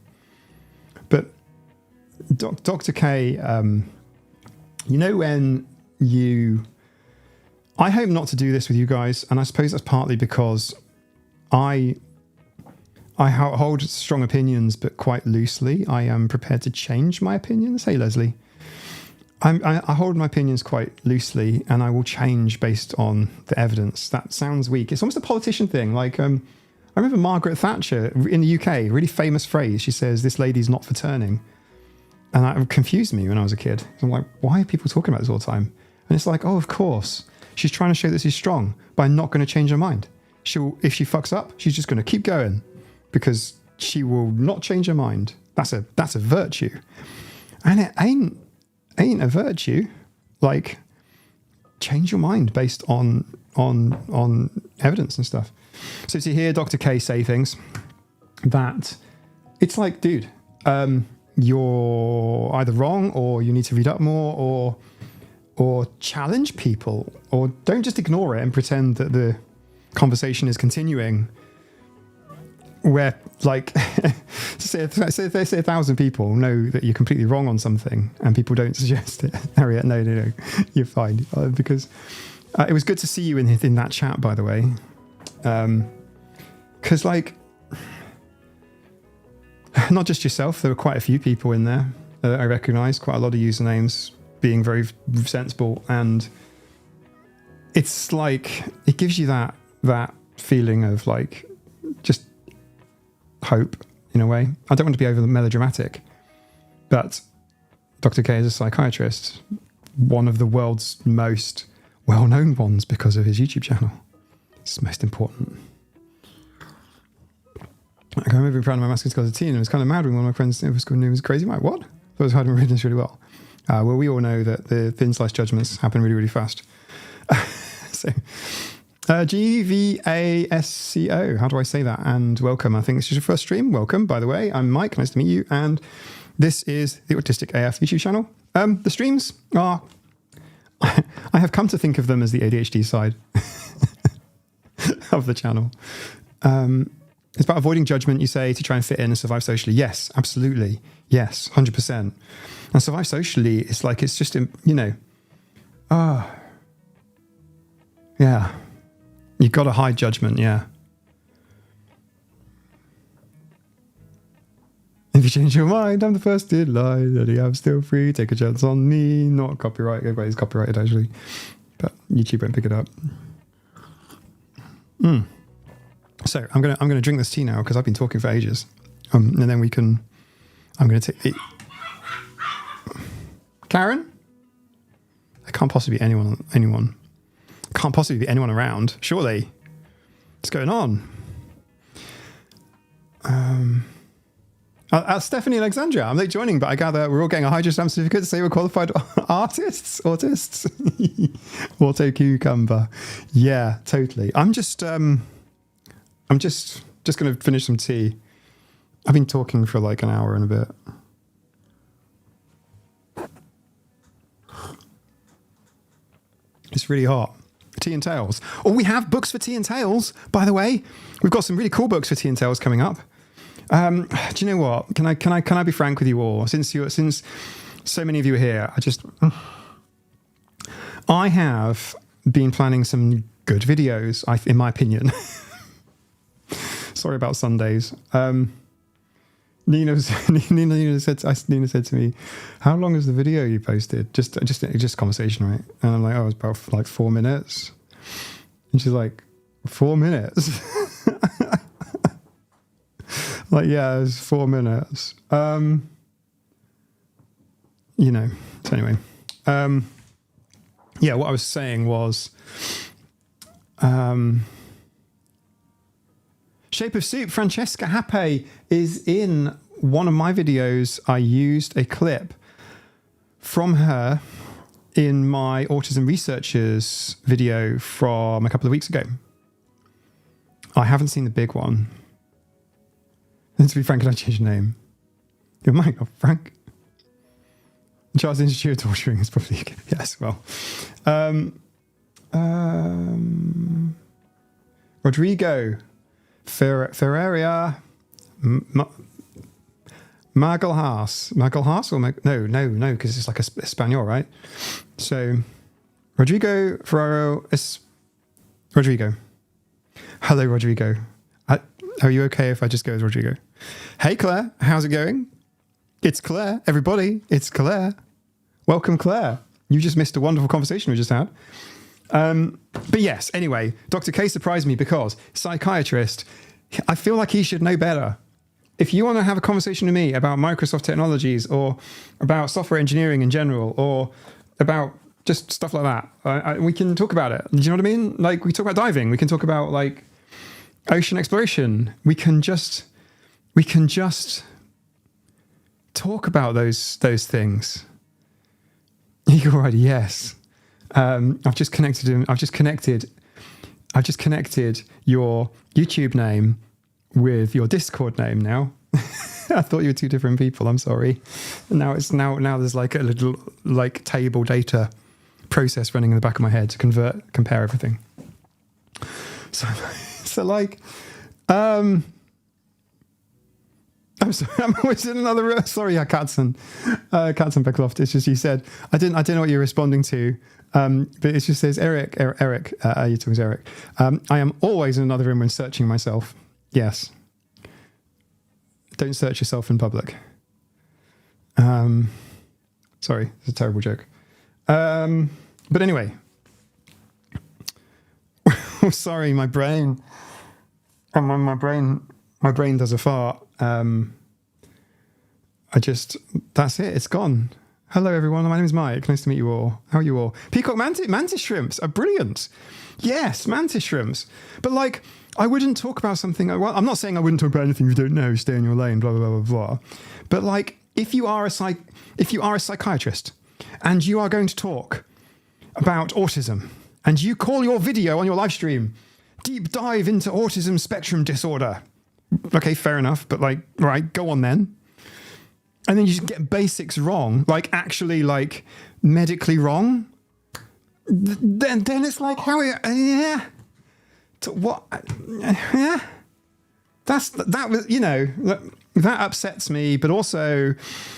But Dr. K, when I hope not to do this with you guys, and I suppose that's partly because I hold strong opinions, but quite loosely. I am prepared to change my opinions. Hey, Leslie. I hold my opinions quite loosely, and I will change based on the evidence. That sounds weak. It's almost a politician thing. Like, I remember Margaret Thatcher in the UK, really famous phrase. She says, "This lady's not for turning." And that confused me when I was a kid. I'm like, why are people talking about this all the time? And it's like, oh, of course. She's trying to show that she's strong by not going to change her mind. If she fucks up, she's just going to keep going because she will not change her mind. That's a virtue. And it ain't a virtue. Like, change your mind based on evidence and stuff. So to hear Dr. K say things that it's like, dude, you're either wrong, or you need to read up more, or challenge people, or don't just ignore it and pretend that the conversation is continuing. Where, like, say 1,000 people know that you're completely wrong on something, and people don't suggest it. Harriet, no, you're fine. Because it was good to see you in that chat, by the way. Because, like, not just yourself, there were quite a few people in there that I recognised, quite a lot of usernames being very sensible, and it's like, it gives you that feeling of, like, just hope in a way. I don't want to be over melodramatic, but Dr. K is a psychiatrist, one of the world's most well-known ones because of his YouTube channel. It's most important. I remember being proud of my masking skills as a teen, and it was kind of mad when one of my friends was crazy. I'm like, what? I was hiding my reading really well. Well, we all know that the thin slice judgments happen really, really fast. So, GVASCO, how do I say that? And welcome. I think this is your first stream. Welcome, by the way. I'm Mike. Nice to meet you. And this is the Autistic AF YouTube channel. The streams are, I have come to think of them as the ADHD side of the channel. It's about avoiding judgment, you say, to try and fit in and survive socially. Yes, absolutely. Yes, 100%. And survive socially, it's like, it's just, yeah. You've got to hide judgment, yeah. If you change your mind, I'm the first in line. That I'm still free. Take a chance on me. Not copyright. Everybody's copyrighted, actually. But YouTube won't pick it up. So I'm gonna drink this tea now because I've been talking for ages. And then I'm gonna take it. Karen? There can't possibly be anyone. Can't possibly be anyone around. Surely. What's going on? Stephanie Alexandria, I'm late joining, but I gather we're all getting a hydro stamp certificate to say we're qualified autists. Auto cucumber. Yeah, totally. I'm just going to finish some tea. I've been talking for like an hour and a bit. It's really hot. Tea and Tales. Oh, we have books for Tea and Tales, by the way. We've got some really cool books for Tea and Tales coming up. Do you know what? Can I be frank with you all? Since so many of you are here, I have been planning some good videos, in my opinion. Sorry about Sundays. Nina said to me, "How long is the video you posted?" Just conversation, right? And I'm like, "Oh, it's about like 4 minutes." And she's like, 4 minutes? Like, yeah, it's 4 minutes. So anyway. Yeah, what I was saying was, Shape of Soup, Francesca Happe is in one of my videos. I used a clip from her in my Autism Researchers video from a couple of weeks ago. I haven't seen the big one. And to be frank, can I change your name? Your mic off, Frank. Charles Institute of Torturing is probably yes. Well, Rodrigo Ferreira Magalhaas or no, because it's like a Espanol, right? So Rodrigo Ferrero is Rodrigo. Hello, Rodrigo. Are you okay if I just go as Rodrigo? Hey, Claire. How's it going? It's Claire. Everybody, it's Claire. Welcome, Claire. You just missed a wonderful conversation we just had. But yes, anyway, Dr. K surprised me because psychiatrist, I feel like he should know better. If you want to have a conversation with me about Microsoft technologies or about software engineering in general or about just stuff like that, we can talk about it. Do you know what I mean? Like, we talk about diving. We can talk about like ocean exploration. We can just talk about those things. You're right. Yes. I've just connected your YouTube name with your Discord name now. I thought you were two different people. I'm sorry. Now there's like a little like table data process running in the back of my head to compare everything. So like, I'm sorry, I'm always in another room. Sorry, yeah, Katzen Beckloft. It's just, you said, I don't know what you're responding to. But it just says, Eric, you're talking to Eric. I am always in another room when searching myself. Yes. Don't search yourself in public. Sorry, it's a terrible joke. But anyway. Oh, sorry, my brain. My brain does a fart. That's it. It's gone. Hello, everyone. My name is Mike. Nice to meet you all. How are you all? Peacock mantis shrimps are brilliant. Yes, mantis shrimps. But like, I wouldn't talk about something. Well, I'm not saying I wouldn't talk about anything you don't know. Stay in your lane. Blah blah blah blah blah. But like, if you are a psychiatrist and you are going to talk about autism and you call your video on your live stream deep dive into autism spectrum disorder. Okay, fair enough. But like, right, go on then. And then you just get basics wrong, like actually like medically wrong. Then it's like, how, yeah. What? Yeah. that was, you know, that upsets me. But also,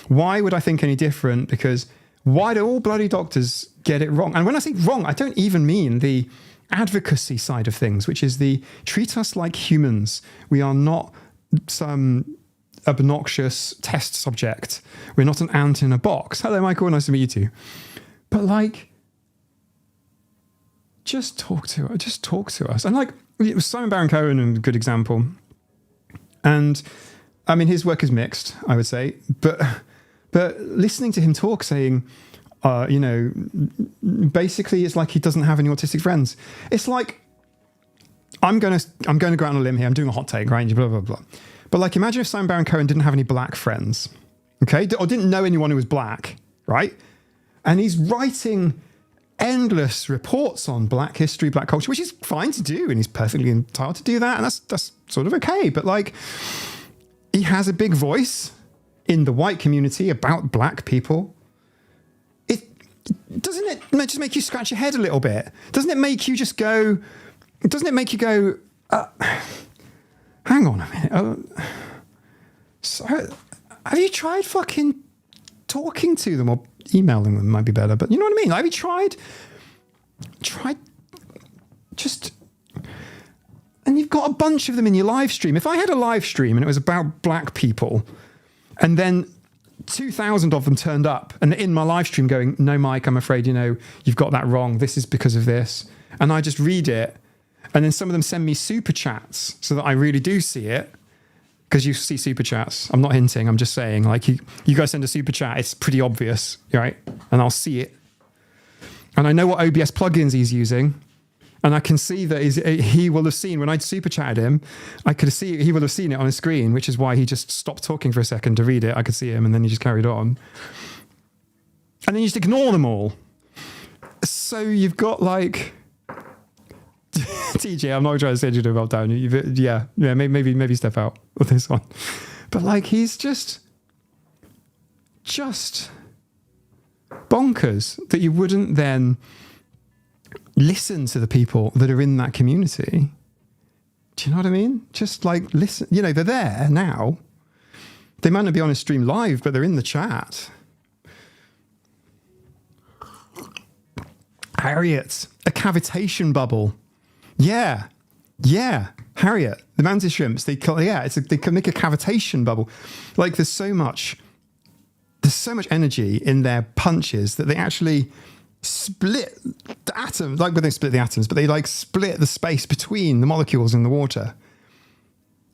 why would I think any different? Because why do all bloody doctors get it wrong? And when I say wrong, I don't even mean the advocacy side of things, which is the treat us like humans. We are not some obnoxious test subject. We're not an ant in a box. Hello, Michael. Nice to meet you too. But like, just talk to us. And like, it was Simon Baron-Cohen, a good example. And I mean, his work is mixed, I would say, but listening to him talk, saying, you know, basically it's like he doesn't have any autistic friends. It's like, I'm going to go out on a limb here. I'm doing a hot take, right? Blah, blah, blah. But like, imagine if Simon Baron-Cohen didn't have any black friends, okay? Or didn't know anyone who was black, right? And he's writing endless reports on black history, black culture, which is fine to do, and he's perfectly entitled to do that, and that's sort of okay. But like, he has a big voice in the white community about black people. Doesn't it just make you scratch your head a little bit? Doesn't it make you just go? Doesn't it make you go? Hang on a minute. So, have you tried fucking talking to them or emailing them? Might be better, but you know what I mean. Like, have you tried just? And you've got a bunch of them in your live stream. If I had a live stream and it was about black people, and then 2,000 of them turned up and in my live stream going, no, Mike, I'm afraid, you know, you've got that wrong. This is because of this. And I just read it. And then some of them send me super chats so that I really do see it. Because you see super chats. I'm not hinting. I'm just saying, like, you guys send a super chat. It's pretty obvious, right? And I'll see it. And I know what OBS plugins he's using. And I can see that he will have seen, when I'd super chatted him, I could see he will have seen it on his screen, which is why he just stopped talking for a second to read it. I could see him, and then he just carried on. And then you just ignore them all. So you've got like... TJ, I'm not trying to send you to a meltdown. Yeah, maybe step out with this one. But like, he's just bonkers that you wouldn't then listen to the people that are in that community. Do you know what I mean? Just like, listen, you know, they're there now. They might not be on a stream live, but they're in the chat. Harriet, a cavitation bubble. Yeah. Harriet, the mantis shrimps, they can make a cavitation bubble. Like, there's so much energy in their punches that they actually split the atoms, like when they split the atoms, but they like split the space between the molecules in the water,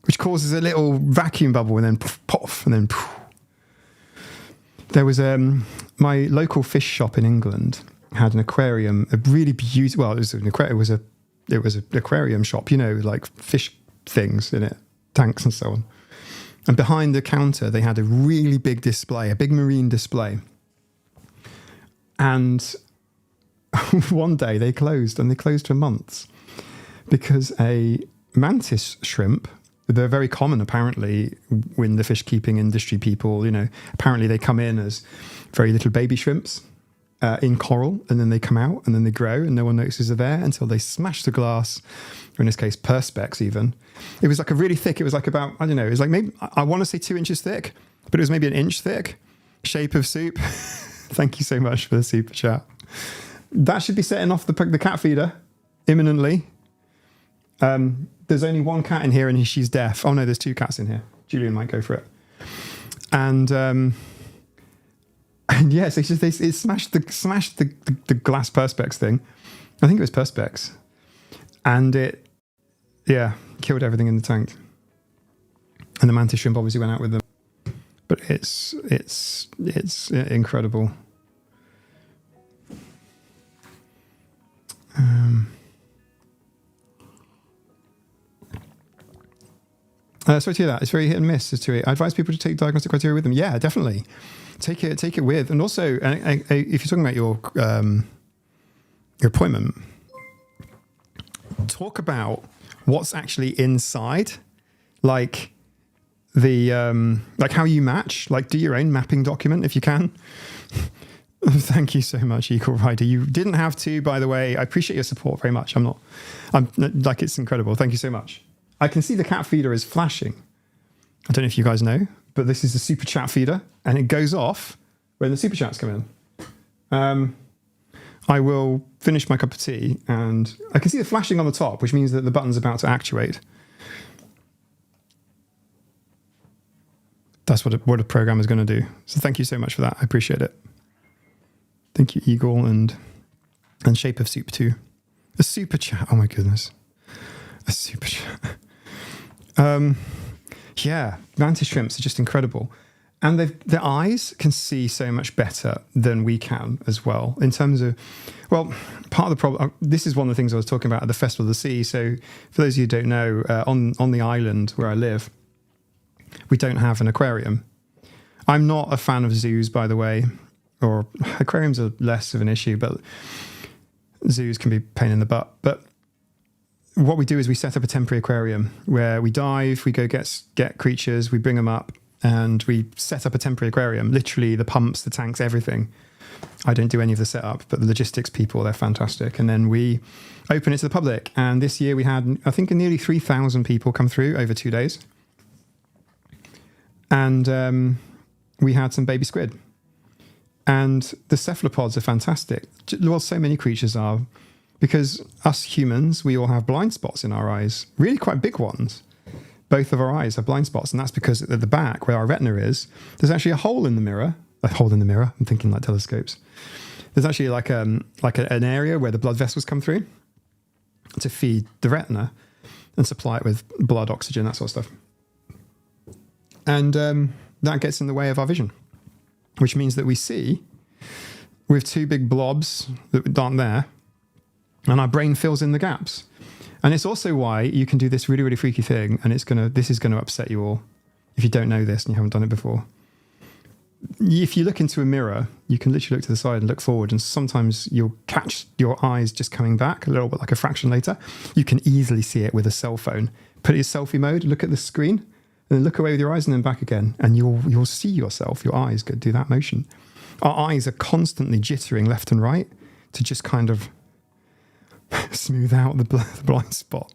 which causes a little vacuum bubble, and then poof, and then poof. There was my local fish shop in England had an aquarium, a really beautiful. Well, it was an aquarium shop, you know, like fish things in it, tanks and so on. And behind the counter, they had a really big display, a big marine display. And one day they closed, and they closed for months because a mantis shrimp, they're very common apparently when the fish keeping industry people, you know, apparently they come in as very little baby shrimps in coral, and then they come out and then they grow and no one notices they're there until they smash the glass, or in this case perspex even. It was like a really thick, it was like about, I don't know, it was like maybe, I want to say 2 inches thick, but it was maybe 1 inch thick. Shape of soup. Thank you so much for the super chat. That should be setting off the cat feeder imminently. There's only one cat in here and she's deaf. Oh no, there's 2 cats in here. Julian might go for it. And yes, it smashed the glass perspex thing. I think it was perspex, and it killed everything in the tank. And the mantis shrimp obviously went out with them. But it's incredible. Sorry to hear that. It's very hit and miss as to it. I advise people to take diagnostic criteria with them. Yeah, definitely. Take it with. And also, if you're talking about your appointment, talk about what's actually inside, like the like how you match. Like, do your own mapping document if you can. Thank you so much, Equal Rider. You didn't have to, by the way. I appreciate your support very much. I'm like, it's incredible. Thank you so much. I can see the cat feeder is flashing. I don't know if you guys know, but this is a super chat feeder, and it goes off when the super chats come in. I will finish my cup of tea, and I can see the flashing on the top, which means that the button's about to actuate. That's what a program is going to do. So thank you so much for that. I appreciate it. Thank you, Eagle and Shape of Soup too. A super chat. Oh my goodness. A super chat. Yeah, mantis shrimps are just incredible. And their eyes can see so much better than we can as well. In terms of, well, part of the problem, this is one of the things I was talking about at the Festival of the Sea. So for those of you who don't know, on the island where I live, we don't have an aquarium. I'm not a fan of zoos, by the way, or aquariums are less of an issue, but zoos can be a pain in the butt. But what we do is we set up a temporary aquarium where we dive, we go get creatures, we bring them up, and we set up a temporary aquarium. Literally the pumps, the tanks, everything. I don't do any of the setup, but the logistics people, they're fantastic. And then we open it to the public. And this year we had, I think, nearly 3,000 people come through over 2 days. And we had some baby squid. And the cephalopods are fantastic. Well, so many creatures are. Because us humans, we all have blind spots in our eyes. Really quite big ones. Both of our eyes have blind spots. And that's because at the back, where our retina is, there's actually a hole in the mirror. A hole in the mirror? I'm thinking like telescopes. There's actually like an area where the blood vessels come through to feed the retina and supply it with blood, oxygen, that sort of stuff. And that gets in the way of our vision, which means that we see with two big blobs that aren't there, and our brain fills in the gaps. And it's also why you can do this really, really freaky thing, and this is going to upset you all if you don't know this and you haven't done it before. If you look into a mirror, you can literally look to the side and look forward, and sometimes you'll catch your eyes just coming back a little bit, like a fraction later. You can easily see it with a cell phone. Put it in selfie mode, look at the screen, and then look away with your eyes and then back again, and you'll see yourself. Your eyes go do that motion. Our eyes are constantly jittering left and right to just kind of smooth out the blind spot.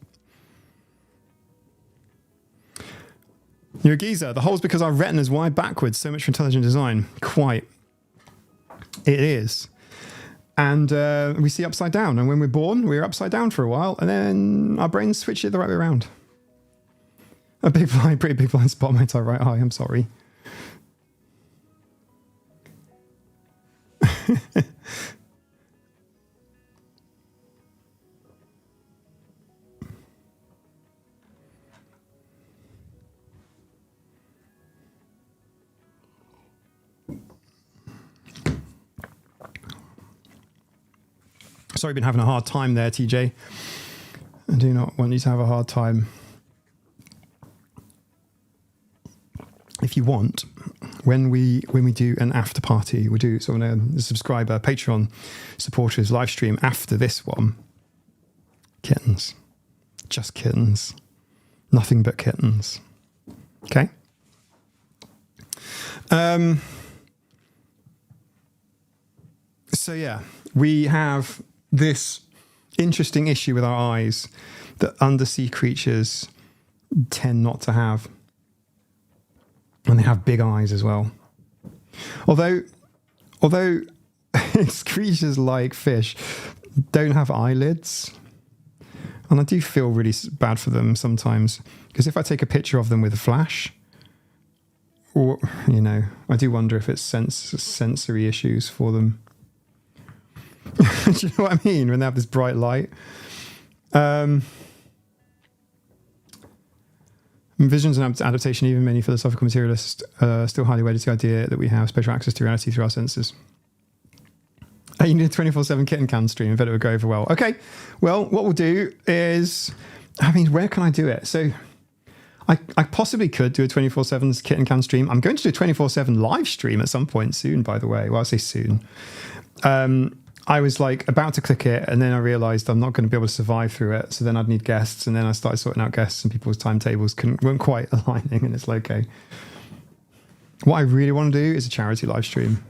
You're a geezer. The hole's because our retina's wide backwards. So much for intelligent design. Quite. It is. And we see upside down. And when we're born, we're upside down for a while. And then our brains switch it the right way around. A pretty big blind spot on my entire right eye. I'm sorry. Sorry, been having a hard time there, TJ. I do not want you to have a hard time. If you want, when we do an after party, we do sort of a subscriber Patreon supporters live stream after this one. Kittens, just kittens, nothing but kittens. Okay. So yeah, we have this interesting issue with our eyes that undersea creatures tend not to have. And they have big eyes as well. Although creatures like fish don't have eyelids. And I do feel really bad for them sometimes. Because if I take a picture of them with a flash, or, I do wonder if it's sensory issues for them. Do you know what I mean? When they have this bright light. Visions and adaptation, even many philosophical materialists still highly wedded to the idea that we have spatial access to reality through our senses. You need a 24/7 Kitten Can stream. I bet it would go over well. Okay, well, what we'll do is, where can I do it? So I possibly could do a 24/7 Kitten Can stream. I'm going to do a 24/7 live stream at some point soon, by the way. Well, I say soon. I was about to click it, and then I realized I'm not going to be able to survive through it. So then I'd need guests, and then I started sorting out guests, and people's timetables weren't quite aligning, and it's like, okay. What I really want to do is a charity live stream.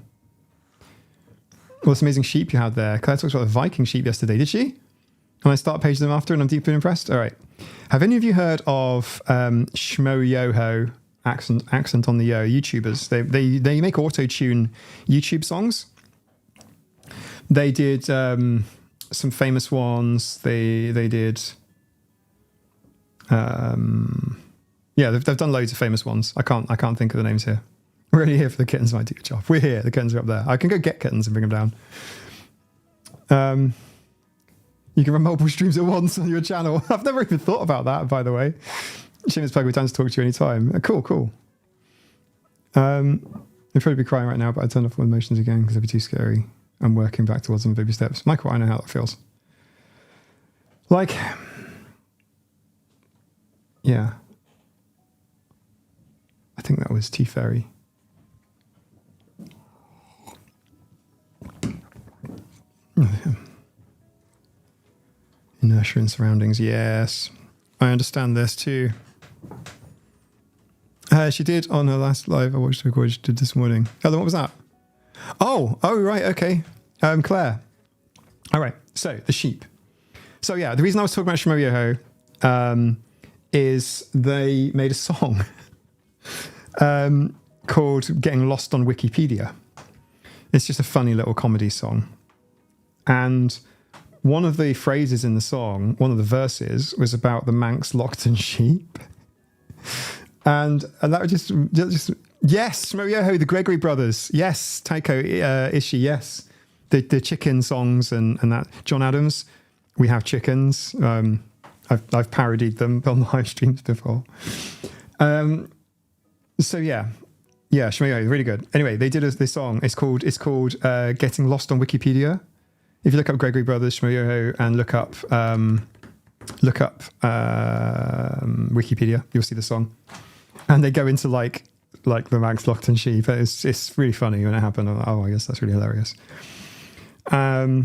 Well, this amazing sheep you had there. Claire talked about the Viking sheep yesterday, did she? And I start paging them after, and I'm deeply impressed. All right. Have any of you heard of Shmo Yoho, accent on the yo, YouTubers? They make auto-tune YouTube songs. They did some famous ones. They did... they've done loads of famous ones. I can't think of the names here. We're only here for the kittens. Might do a job. We're here. The kittens are up there. I can go get kittens and bring them down. You can run multiple streams at once on your channel. I've never even thought about that, by the way. Seamus Pug, we're down to talk to you anytime. Cool. I'd probably be crying right now, but I turned off all emotions again because it'd be too scary. I'm working back towards them baby steps. Michael, I know how that feels. Like, yeah. I think that was Tea Fairy. Inertia and surroundings, yes. I understand this too. She did on her last live I watched the record she did this morning. Oh, then what was that? Oh, right, okay. Claire. All right, so the sheep. So yeah, the reason I was talking about Shmo Yoho is they made a song called Getting Lost on Wikipedia. It's just a funny little comedy song. And one of the phrases in the song, one of the verses, was about the Manx Lockton sheep. And that was just yes, Shmo Yoho, the Gregory brothers. Yes, Taiko Ishii, yes. The chicken songs and that. John Adams, We Have Chickens. I've parodied them on the live streams before. So yeah, Shmo Yoho, really good. Anyway, they did this song. It's called Getting Lost on Wikipedia. If you look up Gregory Brothers, Shmo Yoho, and look up Wikipedia, you'll see the song. And they go into like the Manx Lockton sheep. It's really funny when it happened. Oh, I guess that's really hilarious. Yeah.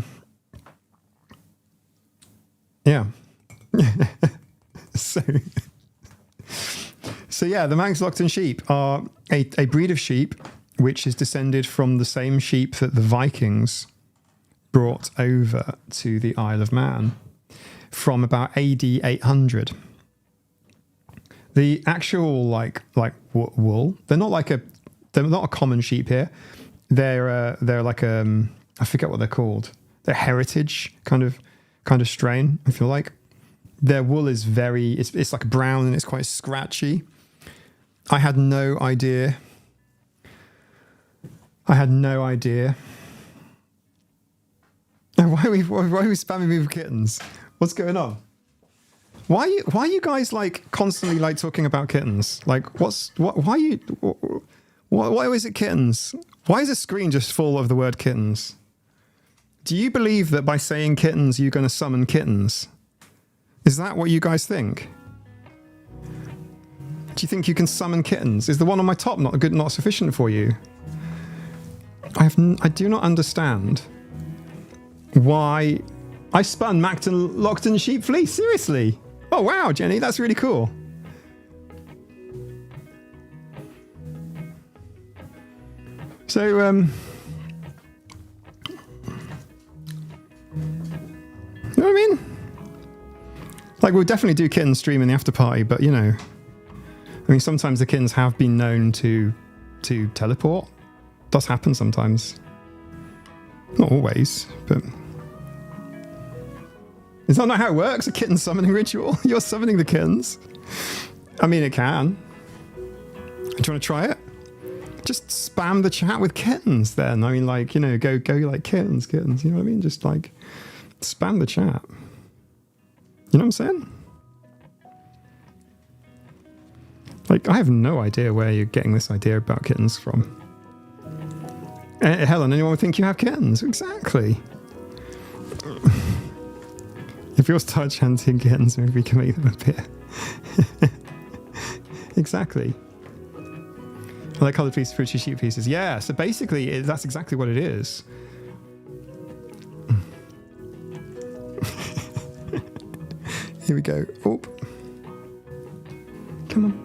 So yeah, the Manx Lockton sheep are a breed of sheep which is descended from the same sheep that the Vikings brought over to the Isle of Man from about AD 800. The actual like wool, they're not a common sheep here. They're like I forget what they're called. They're heritage kind of strain, I feel like. Their wool is it's like brown and it's quite scratchy. I had no idea. Why are we spamming me with kittens? What's going on? Why are you guys like constantly like talking about kittens? Like why is it kittens? Why is the screen just full of the word kittens? Do you believe that by saying kittens you're going to summon kittens? Is that what you guys think? Do you think you can summon kittens? Is the one on my top not sufficient for you? I do not understand why I spun Lockton sheep fleece. Seriously? Oh wow, Jenny, that's really cool. So you know what I mean? Like we'll definitely do kitten stream in the after party, but you know, I mean sometimes the kittens have been known to teleport. Does happen sometimes. Not always, but is that not how it works? A kitten summoning ritual? You're summoning the kittens? I mean, it can. Do you want to try it? Just spam the chat with kittens then. I mean, like, you know, go like kittens, you know what I mean? Just like spam the chat. You know what I'm saying? Like, I have no idea where you're getting this idea about kittens from. Helen, anyone would think you have kittens? Exactly. If you're start chanting kittens, maybe we can make them appear. Exactly. I like coloured pieces, pretty sheep pieces. Yeah, so basically, that's exactly what it is. Here we go. Oh. Come on.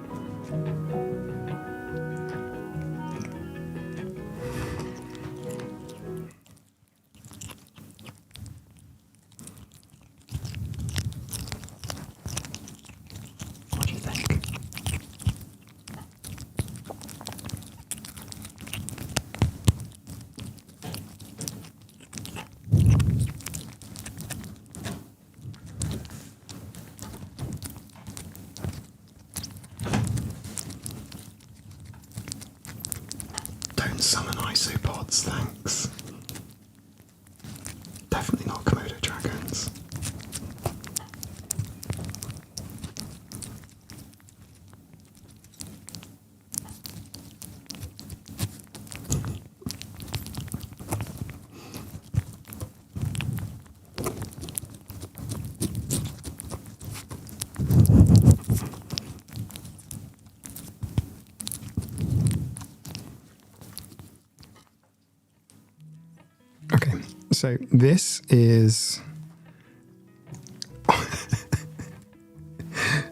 So this is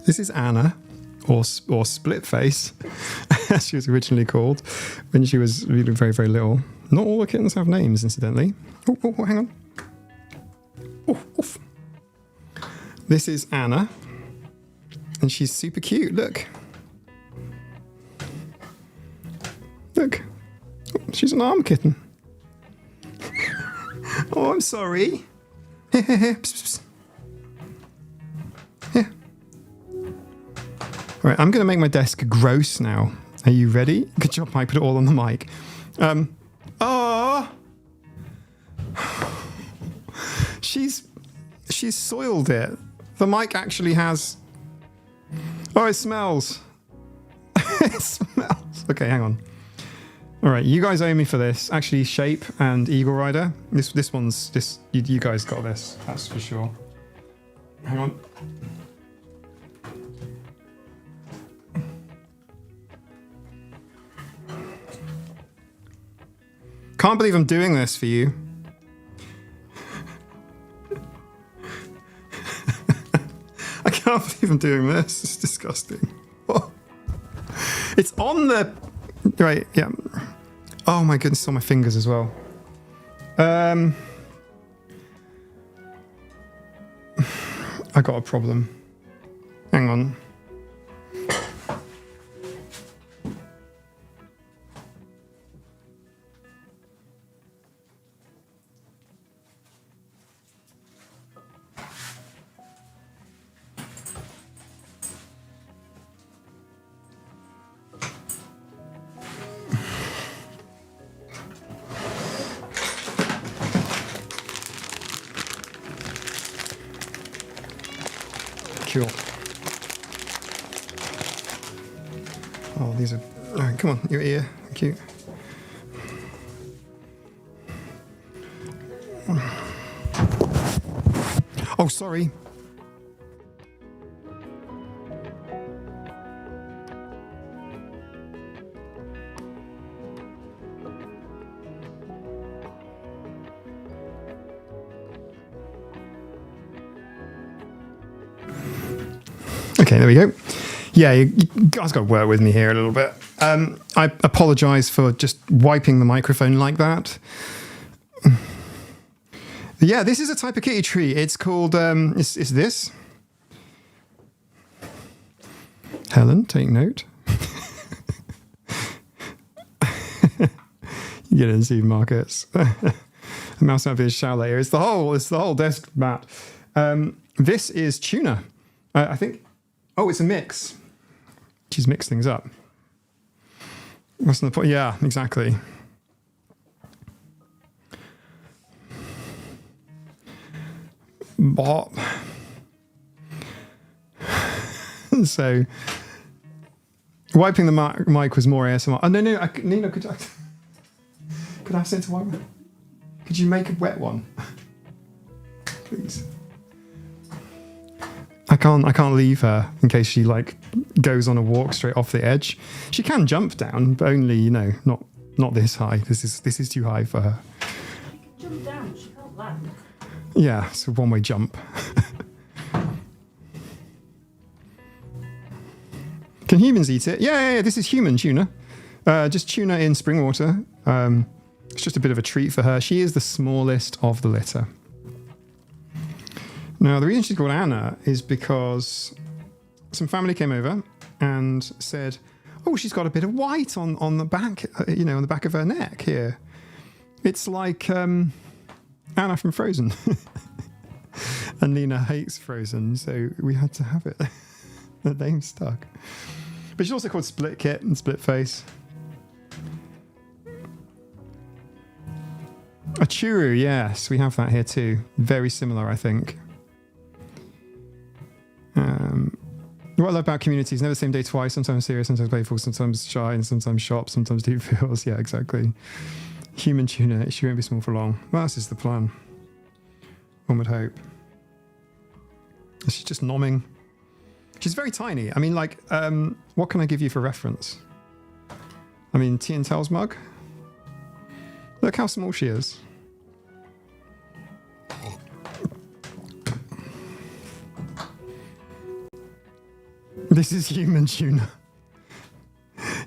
this is Anna, or Split Face, as she was originally called when she was really very, very little. Not all the kittens have names, incidentally. Oh, hang on. Oof. This is Anna, and she's super cute. Look. Look. Oh, she's an arm kitten. Oh, I'm sorry. Psst. Here. All right, I'm going to make my desk gross now. Are you ready? Good job, I put it all on the mic. She's soiled it. The mic actually has... Oh, it smells. It smells. Okay, hang on. All right, you guys owe me for this. Actually, Shape and Eagle Rider. This one's this. You guys got this. That's for sure. Hang on. Can't believe I'm doing this for you. I can't believe I'm doing this. It's disgusting. It's on the... Right, yeah. Oh my goodness, it's on my fingers as well. I got a problem. Hang on. Cool. Oh, these are... Oh, come on, your ear. Thank you. Oh, sorry. Okay, there we go. Yeah, you guys got to work with me here a little bit. I apologise for just wiping the microphone like that. Yeah, this is a type of kitty tree. It's called, it's this. Helen, take note. You get it in supermarkets. The mouse might be a shower later. It's the whole desk mat. This is Tuna. I think... Oh, it's a mix. She's mixed things up. What's the point? Yeah, exactly. Bop. So, wiping the mic was more ASMR. Oh, no, Nina, could I have something to wipe? Could you make a wet one? Please. I can't leave her in case she goes on a walk straight off the edge. She can jump down, but only not this high. This is too high for her. Jump down, she can't land. Yeah, it's a one-way jump. Can humans eat it? Yeah. This is human tuna. Just tuna in spring water. It's just a bit of a treat for her. She is the smallest of the litter. Now, the reason she's called Anna is because some family came over and said, oh, she's got a bit of white on the back, on the back of her neck here. It's like Anna from Frozen. And Nina hates Frozen, so we had to have it. The name stuck. But she's also called Split Kit and Split Face. A churu, yes, we have that here too. Very similar, I think. What I love about community is never the same day twice, sometimes serious, sometimes playful, sometimes shy, and sometimes sharp, sometimes deep feels. Yeah, exactly. Human tuna, she won't be small for long. Well, this is the plan. One would hope. She's just nomming. She's very tiny. I mean, what can I give you for reference? I mean, Tea and Towels mug. Look how small she is. This is human tuna.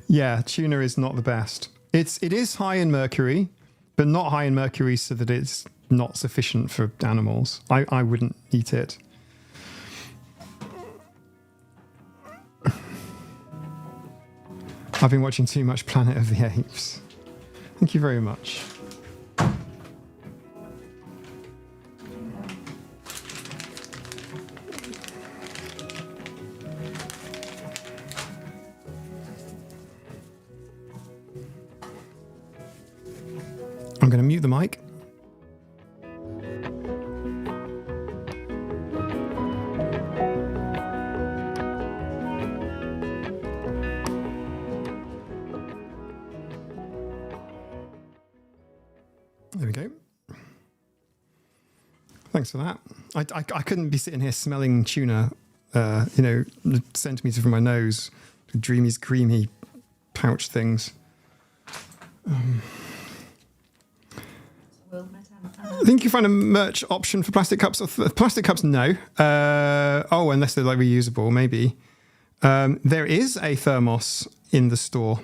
Yeah, tuna is not the best. It is high in mercury, but not high in mercury so that it's not sufficient for animals. I wouldn't eat it. I've been watching too much Planet of the Apes. Thank you very much. I'm going to mute the mic. There we go. Thanks for that. I couldn't be sitting here smelling tuna, centimetres from my nose, dreamy, creamy pouch things. I think you find a merch option for plastic cups. Plastic cups, no. Unless they're like reusable, maybe. There is a thermos in the store.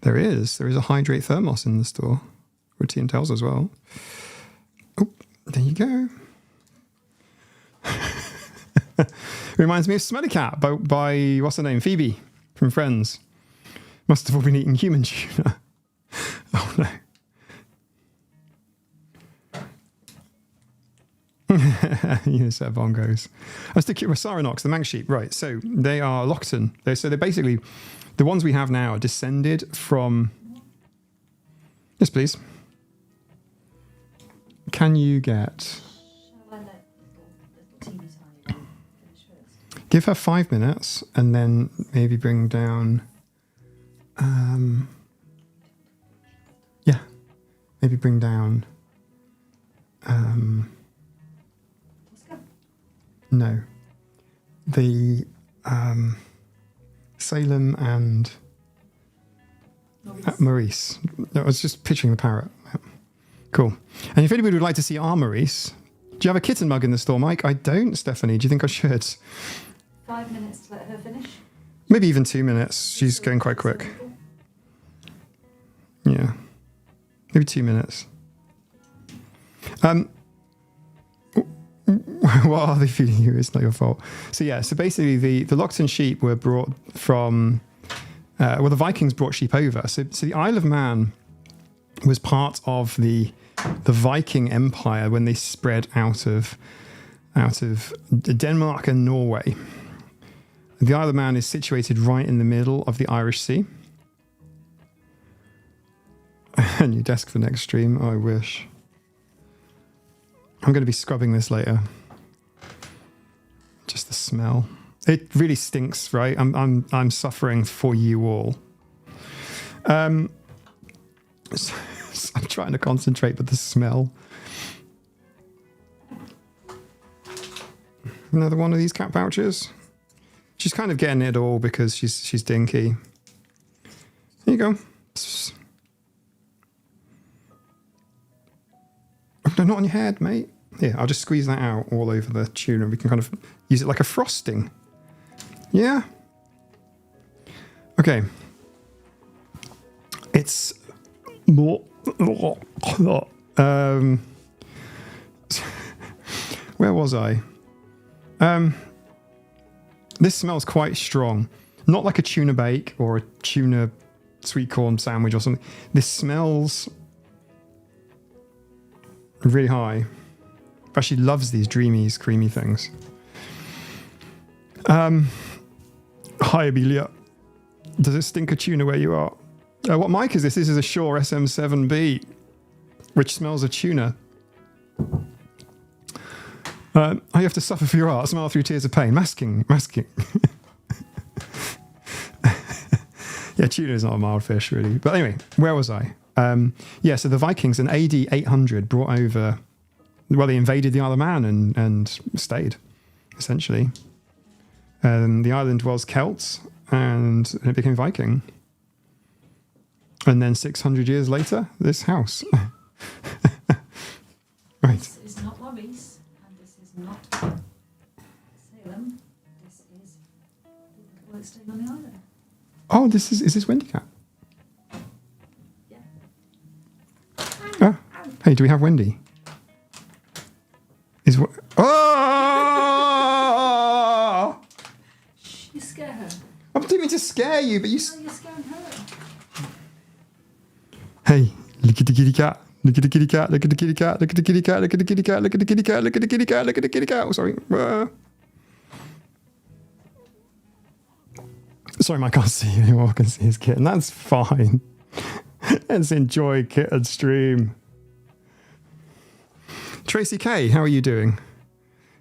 There is a hydrate thermos in the store. Routine tells as well. Oh, there you go. Reminds me of Smelly Cat by what's her name? Phoebe from Friends. Must have all been eating human tuna. Oh no. Uniset bongos. I was thinking Saranox, the Manx sheep, right? So they are Lockton. They're basically the ones we have now are descended from. Yes, please. Can you get? Shall I let little teeny tiny finish first? Give her 5 minutes, and then maybe bring down. Maybe bring down. No. The Salem and Maurice. No, I was just picturing the parrot. Yep. Cool. And if anybody would like to see our Maurice, do you have a kitten mug in the store, Mike? I don't, Stephanie. Do you think I should? 5 minutes to let her finish. Maybe even 2 minutes. She's going quite quick. Yeah. Maybe 2 minutes. What are they feeding you? It's not your fault. So basically the Lockton sheep were brought from, the Vikings brought sheep over. So the Isle of Man was part of the Viking Empire when they spread out of Denmark and Norway. The Isle of Man is situated right in the middle of the Irish Sea. A new desk for next stream. Oh, I wish. I'm going to be scrubbing this later. Just the smell. It really stinks, right? I'm suffering for you all. I'm trying to concentrate, but the smell. Another one of these cat pouches. She's kind of getting it all because she's dinky. There you go. No, not on your head, mate. Here, I'll just squeeze that out all over the tuna. We can kind of use it like a frosting. Yeah. Okay. It's... Where was I? This smells quite strong. Not like a tuna bake or a tuna sweet corn sandwich or something. This smells... really high. But she loves these dreamy, creamy things. Hi, Amelia. Does it stink of tuna where you are? What mic is this? This is a Shure SM7B, which smells of tuna. You have to suffer for your art, smile through tears of pain. Masking. Yeah, tuna is not a mild fish, really. But anyway, where was I? So the Vikings in AD 800 brought over, they invaded the Isle of Man and stayed, essentially. The island was Celts, and it became Viking. And then 600 years later, this house. Right. This is not Maurice, and this is not Salem. This is it's staying on the island. Oh, is this Wendy Cat? Yeah. Ah, hey, do we have Wendy? Is what? Oh! You scare her. I didn't mean to scare you, but you. No, you're scaring her. Hey, look at the kitty cat. Look at the kitty cat. Look at the kitty cat. Look at the kitty cat. Look at the kitty cat. Look at the kitty cat. Look at the kitty cat. Look at the kitty cat. Oh, sorry. Sorry, Mike, I can't see you anymore. I can see his kitten. That's fine. Let's enjoy Kitten stream. Tracy K, how are you doing?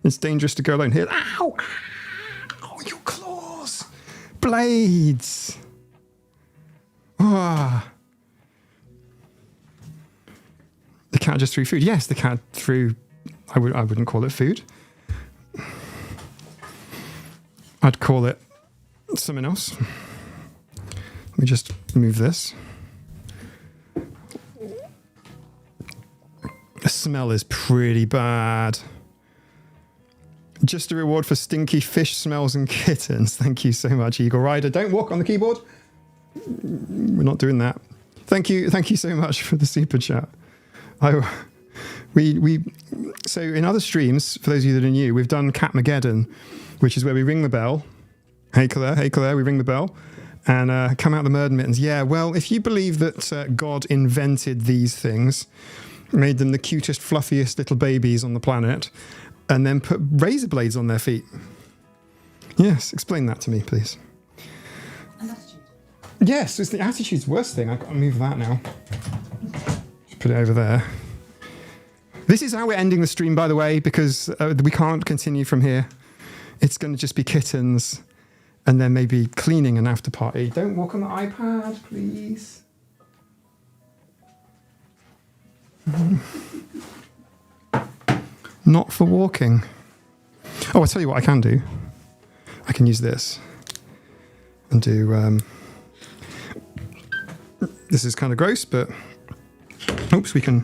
It's dangerous to go alone here. Ow! Ow! Your claws! Blades! Ah. The cat just threw food. Yes, the cat threw... I wouldn't call it food. I'd call it something else. Let me just move this. The smell is pretty bad. Just a reward for stinky fish smells and kittens. Thank you so much, Eagle Rider. Don't walk on the keyboard. We're not doing that. Thank you so much for the super chat. So in other streams, for those of you that are new, we've done Catmageddon, which is where we ring the bell. Hey Claire, we ring the bell and come out the murder mittens. Yeah, well, if you believe that God invented these things, made them the cutest, fluffiest little babies on the planet, and then put razor blades on their feet. Yes, explain that to me, please. An attitude. Yes, it's the attitude's worst thing. I've got to move that now. Put it over there. This is how we're ending the stream, by the way, because we can't continue from here. It's going to just be kittens and then maybe cleaning an after party. Don't walk on the iPad, please. Not for walking. Oh, I'll tell you what I can do. I can use this and do... this is kind of gross, but... Oops, we can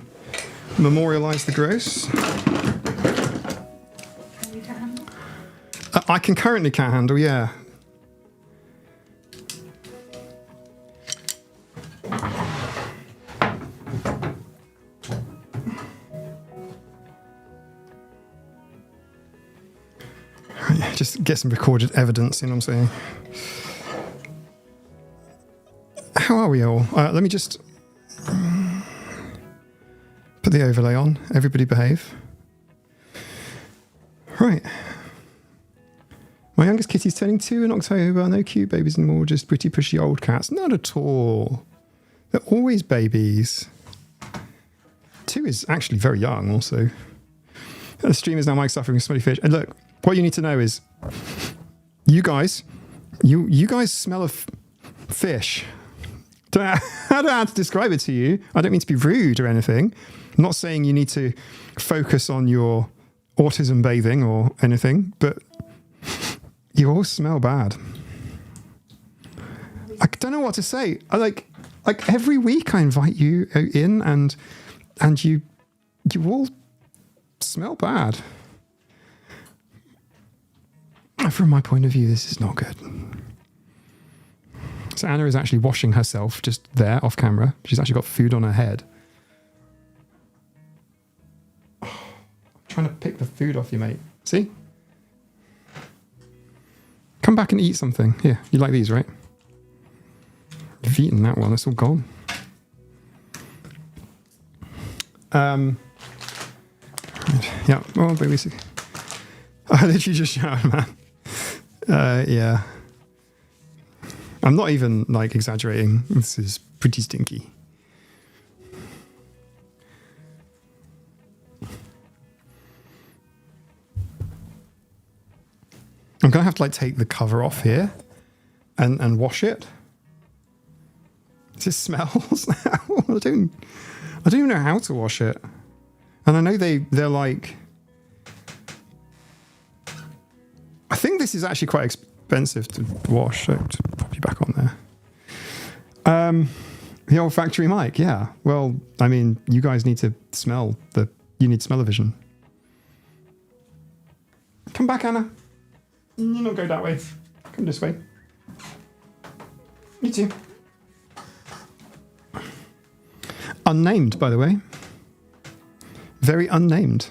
memorialise the gross. Can you cat handle? I can currently cat handle, yeah. Just get some recorded evidence, you know what I'm saying? How are we all? Let me just put the overlay on. Everybody behave. Right. My youngest kitty's turning 2 in October. No cute babies anymore, just pretty pushy old cats. Not at all. They're always babies. 2 is actually very young also. The stream is now Mike suffering with smelly fish. And look, what you need to know is you guys smell of fish. I don't know how to describe it to you. I don't mean to be rude or anything. I'm not saying you need to focus on your autism bathing or anything, but you all smell bad. I don't know what to say. Like every week I invite you in and you all smell bad. From my point of view, this is not good. So Anna is actually washing herself just there off camera. She's actually got food on her head. Oh, I'm trying to pick the food off you, mate. See? Come back and eat something. Here, you like these, right? You've eaten that one. It's all gone. Yeah. Oh, baby. I literally just shouted, man. Yeah. I'm not even like exaggerating. This is pretty stinky. I'm gonna have to like take the cover off here and wash it. It just smells now. I don't even know how to wash it. And I know they're like, I think this is actually quite expensive to wash. So to pop you back on there. The old factory mic, yeah. Well, I mean, you guys need to smell you need smell-o-vision. Come back, Anna. No, go that way. Come this way. too. Unnamed, by the way. Very unnamed.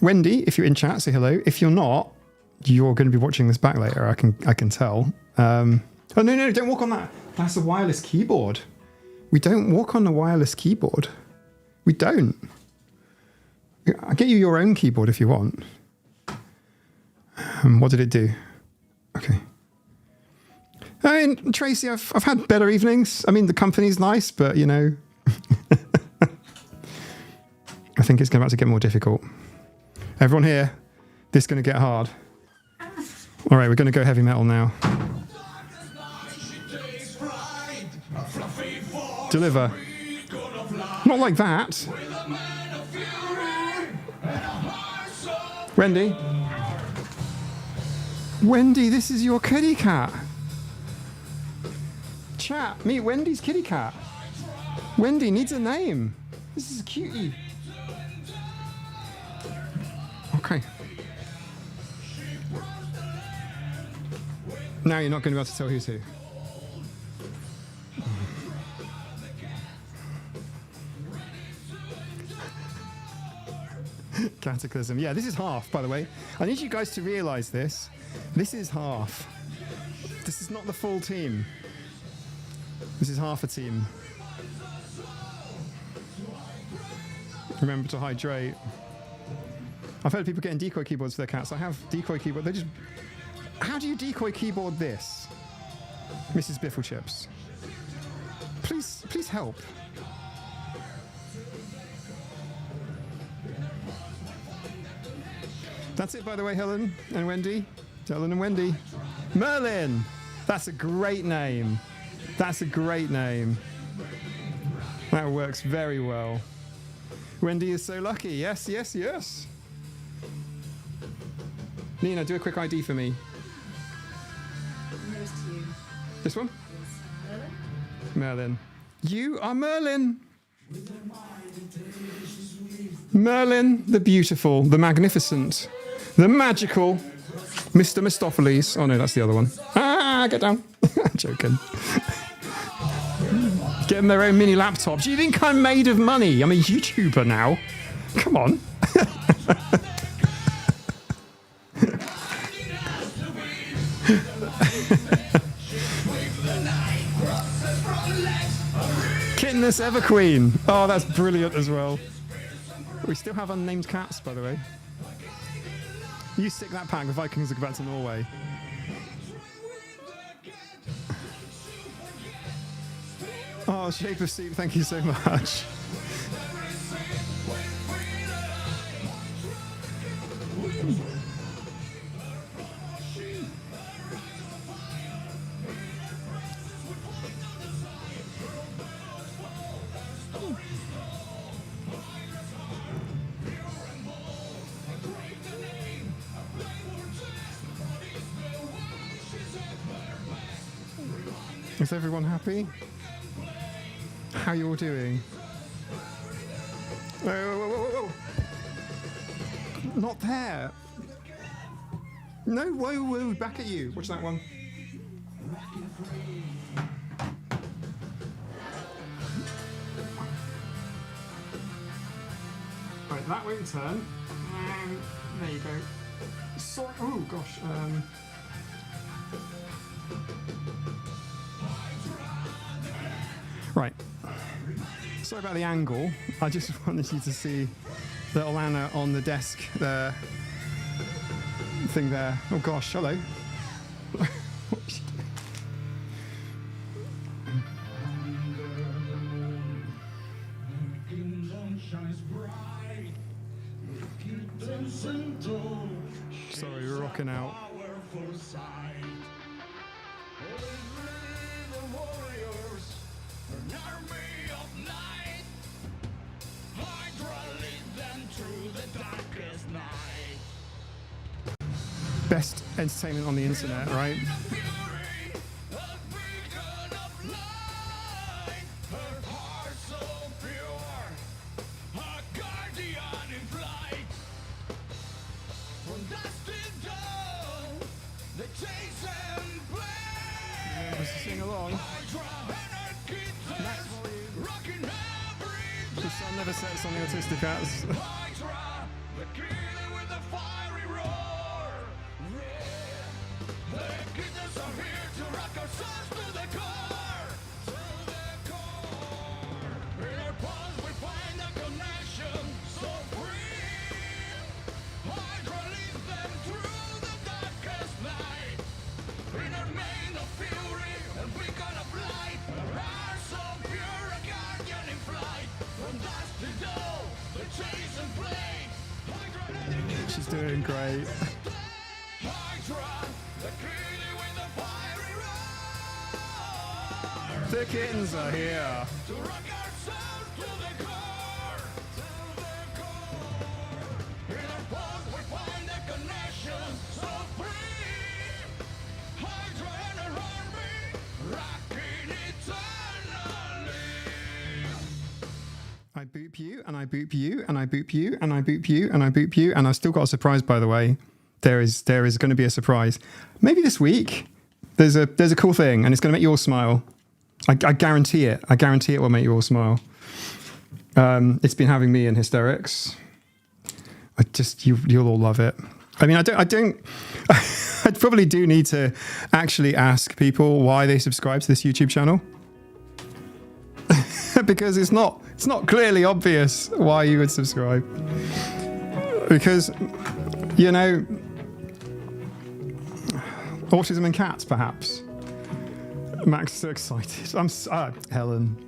Wendy, if you're in chat, say hello. If you're not, you're going to be watching this back later. I can tell. Oh no, don't walk on that. That's a wireless keyboard. We don't walk on the wireless keyboard. We don't. I'll get you your own keyboard if you want. What did it do? Okay. I mean, Tracy, I've had better evenings. I mean, the company's nice, but you know, I think it's about to get more difficult. Everyone here, this is going to get hard. All right, we're going to go heavy metal now. Deliver. Not like that. Wendy. Wendy, this is your kitty cat. Chat, meet Wendy's kitty cat. Wendy needs a name. This is a cutie. Okay. Now you're not going to be able to tell who's who. Cataclysm. Yeah, this is half, by the way. I need you guys to realise this. This is half. This is not the full team. This is half a team. Remember to hydrate. I've heard people getting decoy keyboards for their cats. I have decoy keyboard. They just... How do you decoy keyboard this? Mrs. Bifflechips. Please help. That's it, by the way, Helen and Wendy. Helen and Wendy. Merlin! That's a great name. That's a great name. That works very well. Wendy is so lucky. Yes, yes, yes. Nina, do a quick ID for me. Nearest to you. This one? Yes. Merlin. You are Merlin. Merlin, the beautiful, the magnificent, the magical Mr. Mistopheles. Oh no, that's the other one. Ah, get down. I'm joking. Getting their own mini laptops. Do you think I'm made of money? I'm a YouTuber now. Come on. Kitteness Ever Queen. Oh, that's brilliant as well. We still have unnamed cats, by the way. You stick that pack, the Vikings will go back to Norway. Oh, Shape of Soup, thank you so much. Is everyone happy? How you all doing? Whoa, whoa, whoa, whoa, whoa. Not there. No, whoa, whoa, back at you. Watch that one. Right, that won't turn. There you go. Sorry. Oh gosh. Right. Sorry about the angle. I just wanted you to see little Anna on the desk there. Thing there. Oh gosh, hello. What is she doing? Sorry, we're rocking out. Best entertainment on the internet, right? cats on the autistic cats. Hydra, the killer with the fiery roar. Yeah, the kittens are here to rock our souls to the core. To the core. In our pulse we find a connection so free. Hydra leads them through the darkest night. In our main of fury and beacon of light. Our so pure a guardian in flight. From dusk to dawn, the chase and play. Hydra, She's doing great. Hydra, the killer with the fiery roar. The kittens are here. To rock our souls to the core. To the core. In our pulse we find a connection so free. Hydra and her army, rocking eternally. I boop you, and I boop you, and I boop you, and I boop you, and I boop you, and I've still got a surprise, by the way. There is going to be a surprise. Maybe this week. There's a cool thing, and it's going to make you all smile. I guarantee it. I guarantee it will make you all smile. It's been having me in hysterics. You'll all love it. I mean, I don't. I probably do need to actually ask people why they subscribe to this YouTube channel. Because it's not clearly obvious why you would subscribe. Because, you know, autism and cats, perhaps. Max is so excited. Helen.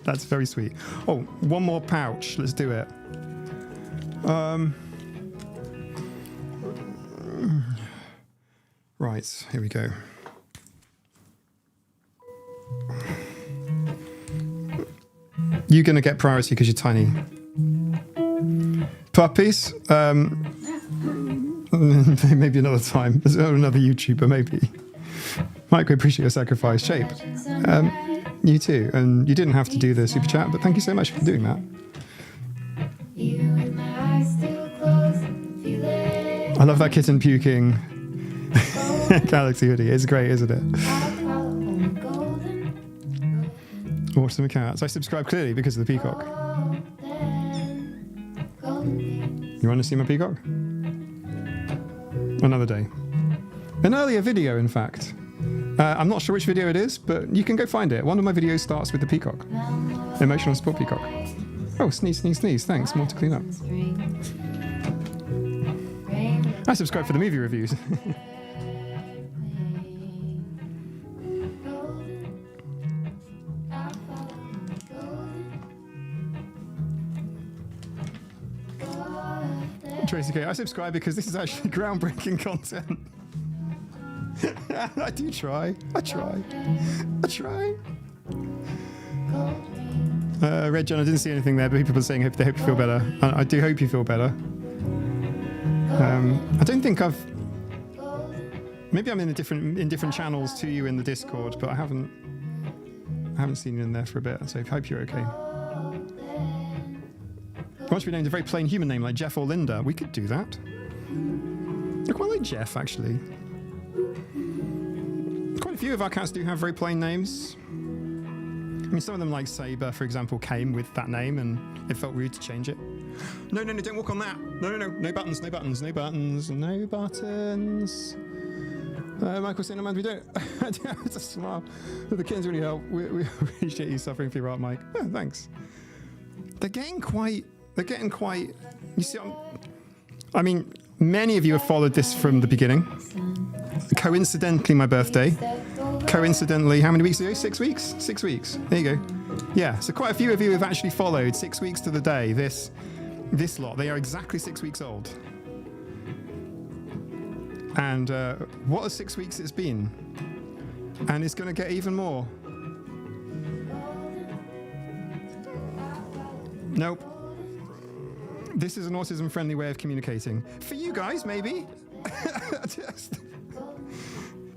That's very sweet. Oh, one more pouch. Let's do it. Right, here we go. You're going to get priority because you're tiny. Puppies? Maybe another time. There's another YouTuber, maybe. Mike, we appreciate your sacrifice. Shape. You too. And you didn't have to do the super chat, but thank you so much for doing that. Even with my eyes still closed, feel it. I love that kitten puking Galaxy hoodie. It's great, isn't it? Awesome cats. I subscribe clearly because of the peacock. You want to see my peacock? Another day. An earlier video, in fact. I'm not sure which video it is, but you can go find it. One of my videos starts with the peacock. Emotional support peacock. Oh, sneeze, sneeze, sneeze. Thanks. More to clean up. I subscribe for the movie reviews. Tracy K, I subscribe because this is actually groundbreaking content. I do try. I try. Red John, I didn't see anything there, but people are saying they hope you feel better. I do hope you feel better. I don't think I've. Maybe I'm in different channels to you in the Discord, but I haven't seen you in there for a bit. So I hope you're okay. I want to be named a very plain human name like Jeff or Linda. We could do that. I quite like Jeff, actually. Quite a few of our cats do have very plain names. I mean, some of them, like Saber, for example, came with that name, and it felt rude to change it. No, don't walk on that. No. No buttons. Michael saying, no man, we don't. It's a smile. The kittens really help. We appreciate you suffering for your art, Mike. Oh, thanks. They're getting quite. You see, I mean, many of you have followed this from the beginning. Coincidentally, my birthday. Coincidentally, how many weeks ago? 6 weeks? 6 weeks. There you go. Yeah, so quite a few of you have actually followed 6 weeks to the day. This lot, they are exactly 6 weeks old. And what a 6 weeks it's been. And it's going to get even more. Nope. This is an autism-friendly way of communicating. For you guys, maybe.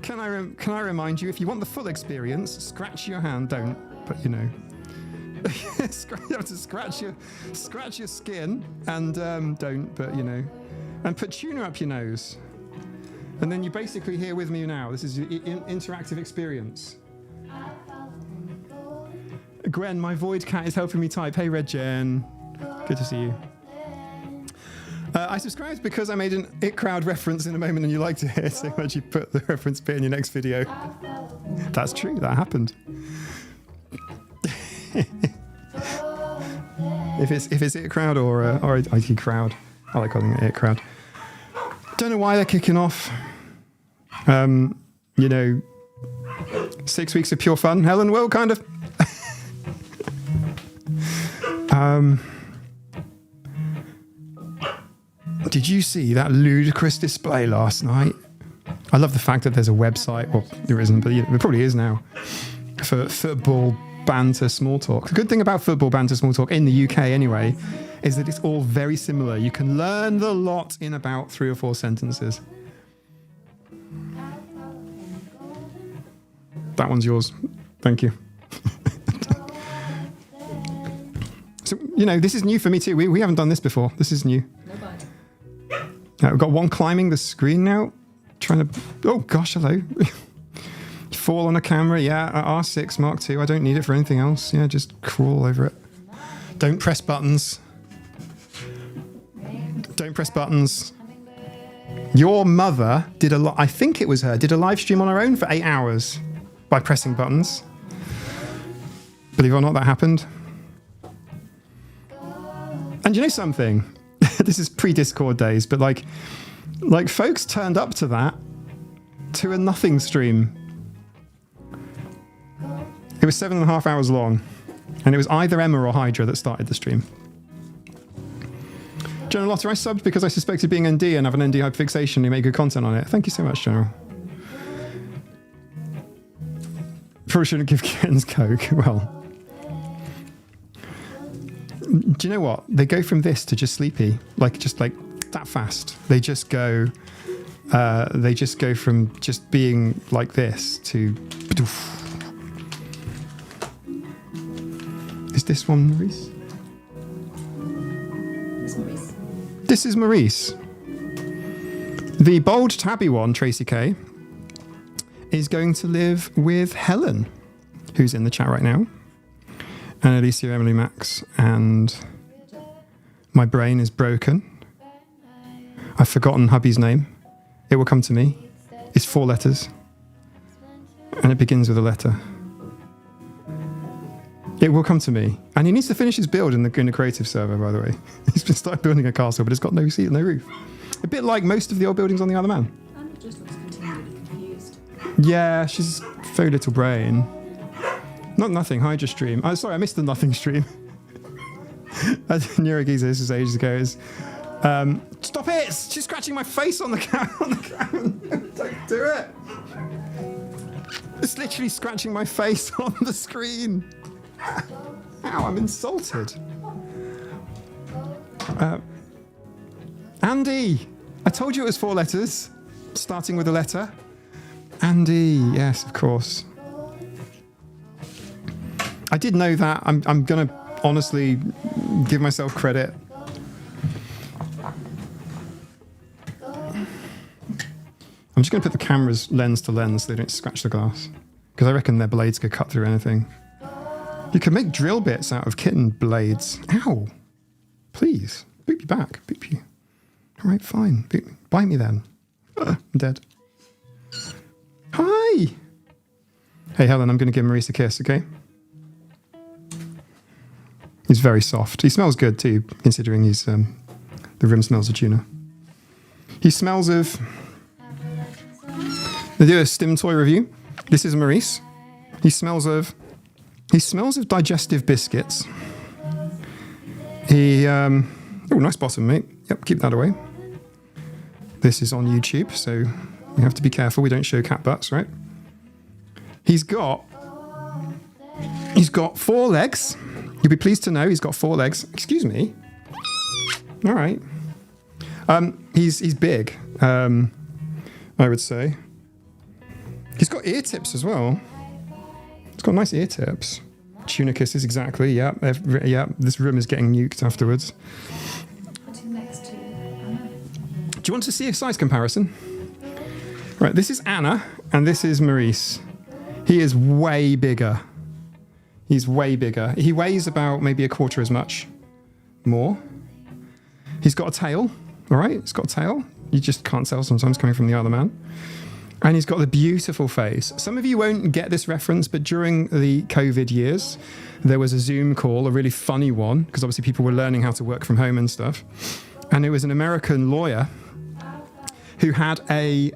Can I remind you, if you want the full experience, scratch your hand. Don't, but you know. You have to scratch your skin, and don't, but you know. And put tuner up your nose. And then you basically hear with me now. This is your interactive experience. Gwen, my void cat is helping me type. Hey, Red Jen. Good to see you. I subscribed because I made an It Crowd reference in a moment and you liked it so much you put the reference bit in your next video. That's true, that happened. if it's It Crowd or IT Crowd, I like calling it It Crowd. Don't know why they're kicking off. 6 weeks of pure fun. Helen, well, kind of. Did you see that ludicrous display last night? I love the fact that there's a website, well, there isn't, but there probably is now, for football banter small talk. The good thing about football banter small talk, in the UK anyway, is that it's all very similar. You can learn the lot in about 3 or 4 sentences. That one's yours. Thank you. So, this is new for me too. We haven't done this before. This is new. We've got one climbing the screen now. Trying to... Oh, gosh, hello. Fall on a camera. Yeah, R6 Mark II. I don't need it for anything else. Yeah, just crawl over it. Don't press buttons. Don't press buttons. Your mother did I think it was her, did a live stream on her own for 8 hours by pressing buttons. Believe it or not, that happened. And you know something? This is pre-Discord days, but like folks turned up to that, to a nothing stream. It was 7.5 hours long, and it was either Emma or Hydra that started the stream. General Lotter, I subbed because I suspected being ND and have an ND hyperfixation. You make good content on it. Thank you so much, General. Probably shouldn't give kittens Coke. Well, do you know what? They go from this to just sleepy, just like that fast. They just go from just being like this to... Is this one Maurice? This is Maurice. The bold tabby one, Tracy K, is going to live with Helen, who's in the chat right now, and Alicia, Emily, Max, and my brain is broken. I've forgotten hubby's name. It will come to me. It's 4 letters, and it begins with a letter. It will come to me. And he needs to finish his build in the creative server, by the way. He's been started building a castle, but it's got no seat, no roof. A bit like most of the old buildings on the Other Man. Anna just looks continually confused. Yeah, she's very little brain. Nothing, Hydra stream. Oh, sorry, I missed the nothing stream. Neurogeezer, this was ages ago. Stop it! She's scratching my face on the camera. Don't do it! It's literally scratching my face on the screen. Ow, I'm insulted. Andy! I told you it was 4 letters, starting with a letter. Andy, yes, of course. I did know that. I'm going to honestly give myself credit. I'm just going to put the camera's lens to lens so they don't scratch the glass. Because I reckon their blades could cut through anything. You can make drill bits out of kitten blades. Ow. Please. Boop you back. Boop you. All right, fine. Boop me. Bite me then. I'm dead. Hi. Hey, Helen, I'm going to give Maurice a kiss, okay? He's very soft. He smells good too, considering he's the room smells of tuna. He smells of... They do a Stim Toy review. This is Maurice. He smells of digestive biscuits. Oh, nice bottom, mate. Yep, keep that away. This is on YouTube, so we have to be careful. We don't show cat butts, right? He's got 4 legs. You'll be pleased to know he's got 4 legs. Excuse me. All right. He's big, I would say. He's got ear tips as well. He's got nice ear tips. Tuna kisses, exactly. Yeah, this room is getting nuked afterwards. What's next to Anna? Do you want to see a size comparison? Right, this is Anna, and this is Maurice. He is way bigger. He's way bigger. He weighs about maybe a quarter as much. more. He's got a tail, all right? He's got a tail. You just can't tell sometimes coming from the other man. And he's got the beautiful face. Some of you won't get this reference, but during the COVID years, there was a Zoom call, a really funny one, because obviously people were learning how to work from home and stuff. And it was an American lawyer who had a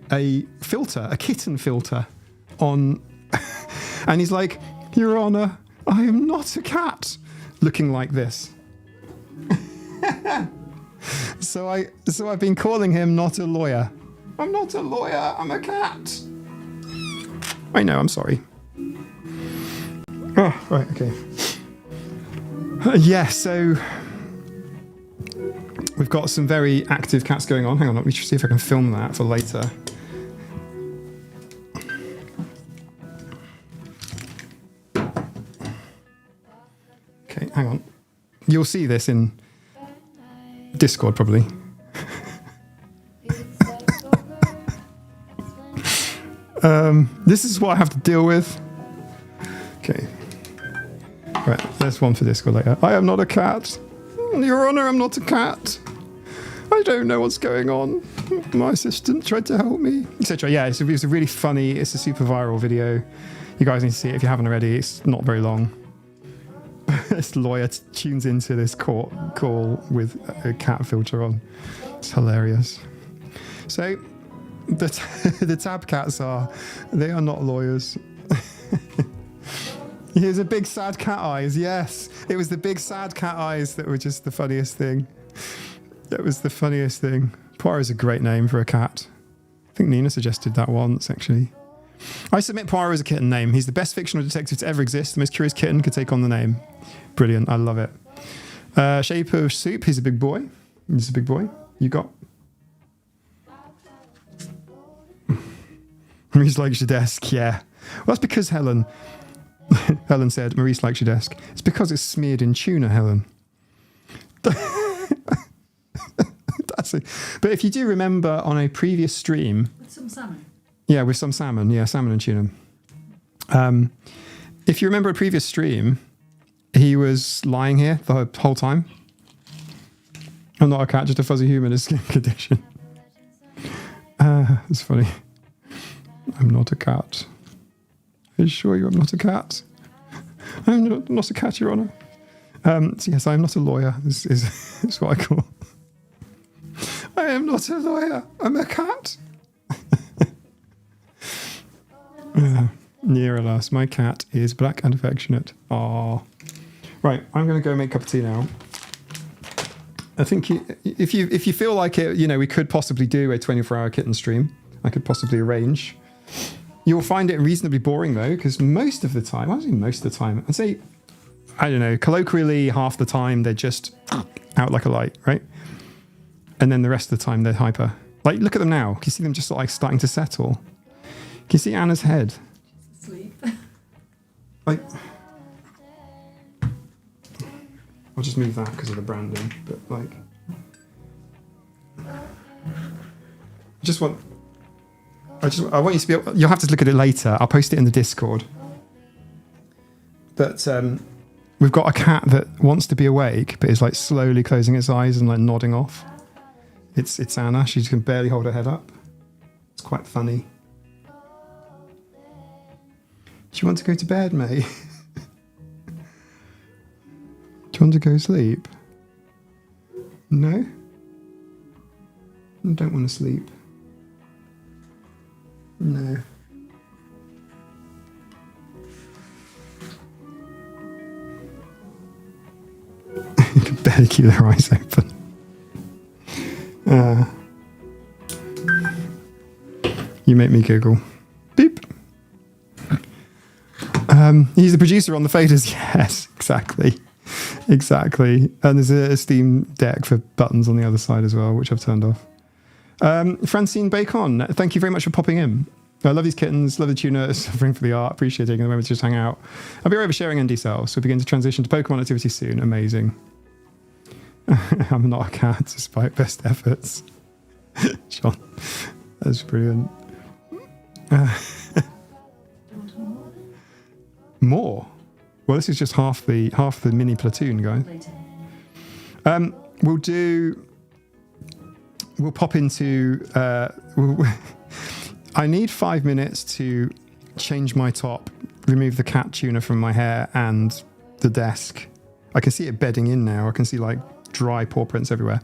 filter, a kitten filter on. And he's like, Your Honor, I am not a cat, looking like this. So I've been calling him not a lawyer. I'm not a lawyer, I'm a cat. I know, I'm sorry. Oh, right, okay. Yeah, so we've got some very active cats going on. Hang on, let me just see if I can film that for later. Okay, hang on. You'll see this in Discord probably. This is what I have to deal with. Okay. Right, there's one for Discord later. I am not a cat. Your Honor, I'm not a cat. I don't know what's going on. My assistant tried to help me, etc. Yeah, it's a really funny, it's a super viral video. You guys need to see it if you haven't already. It's not very long. This lawyer tunes into this court call with a cat filter on. It's hilarious. So, the tab cats they are not lawyers. Here's a big sad cat eyes. Yes, it was the big sad cat eyes that were just the funniest thing. That was the funniest thing. Poirot is a great name for a cat. I think Nina suggested that once, actually. I submit Poirot as a kitten name. He's the best fictional detective to ever exist. The most curious kitten could take on the name. Brilliant. I love it. Shape of Soup. He's a big boy. He's a big boy. You got? Maurice likes your desk. Yeah. Well, that's because Helen said, Maurice likes your desk. It's because it's smeared in tuna, Helen. That's it. But if you do remember on a previous stream... With some salmon. Yeah, with some salmon. Yeah, salmon and tuna. If you remember a previous stream, he was lying here the whole time. I'm not a cat, just a fuzzy human. It's a skin condition. It's funny. I'm not a cat. I assure you I'm not a cat. I'm not a cat, Your Honour. So yes, I'm not a lawyer, is what I call. I am not a lawyer. I'm a cat. Near alas, my cat is black and affectionate. Aww. Right, I'm going to go make a cup of tea now. I think if you feel like it, we could possibly do a 24-hour kitten stream. I could possibly arrange. You'll find it reasonably boring though, because most of the time, I don't say most of the time, I'd say, I don't know, colloquially half the time they're just out like a light, right? And then the rest of the time they're hyper. Like, look at them now. Can you see them just like starting to settle? Can you see Anna's head? Sleep. Like, I'll just move that because of the branding, but like, I want you to be able, you'll have to look at it later. I'll post it in the Discord. But we've got a cat that wants to be awake, but is like slowly closing its eyes and like nodding off. It's Anna. She can barely hold her head up. It's quite funny. Do you want to go to bed, mate? Do you want to go sleep? No? I don't want to sleep. No. You can barely keep their eyes open. You make me giggle. Beep. He's the producer on the faders. Yes, exactly. Exactly. And there's a Steam Deck for buttons on the other side as well, which I've turned off. Francine Bacon, thank you very much for popping in. I love these kittens, love the tuna, suffering for the art, appreciate taking the moment to just hang out. I'll be oversharing ND cells, so we begin to transition to Pokemon activity soon. Amazing. I'm not a cat, despite best efforts. John, that's brilliant. More? Well, this is just half the mini platoon, guys. We'll pop into. I need 5 minutes to change my top, remove the cat tuner from my hair and the desk. I can see it bedding in now. I can see like dry paw prints everywhere.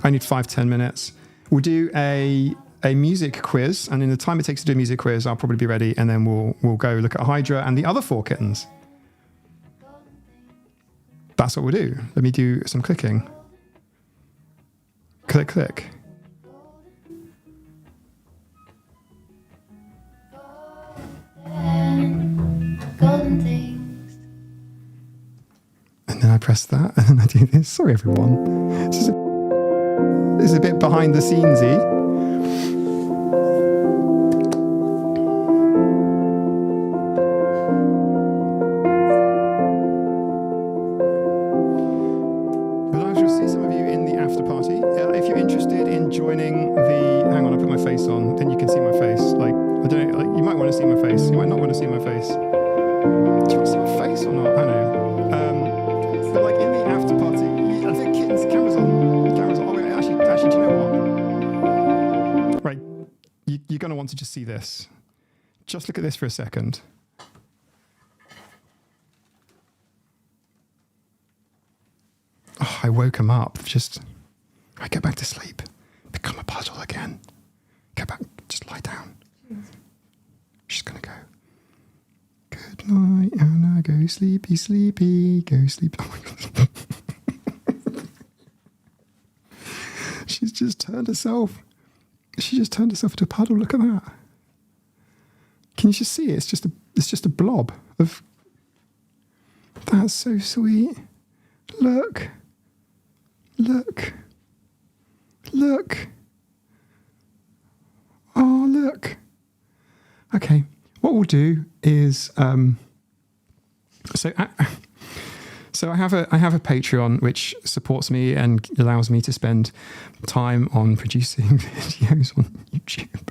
I need 5-10 minutes. We'll do a music quiz, and in the time it takes to do a music quiz, I'll probably be ready, and then we'll go look at Hydra and the other 4 kittens. That's what we'll do. Let me do some clicking. Click, click. Golden things. And then I press that, and then I do this. Sorry, everyone. This is a bit behind the scenesy. But I shall see some of you in the after party. If you're interested in joining the... Hang on, I put my face on, then you can see my face. Like, I don't know, like, you might want to see my face. You might not want to see my face. Do you want to see my face or not? I know. But like in the after party, I think Kitten's cameras on. Cameras on. Oh, wait, actually, do you know what? Right, you're going to want to just see this. Just look at this for a second. Oh, I woke him up. I go back to sleep. Become a puzzle again. Go back. Just lie down. She's going to go. Good night, Anna. Go sleepy, sleepy. Go sleep. Oh my God. She's just turned herself. She just turned herself into a puddle. Look at that. Can you just see it? It's just a blob of. That's so sweet. Look. Look. Look. Oh, look. Okay. What we'll do is so I have a Patreon which supports me and allows me to spend time on producing videos on YouTube.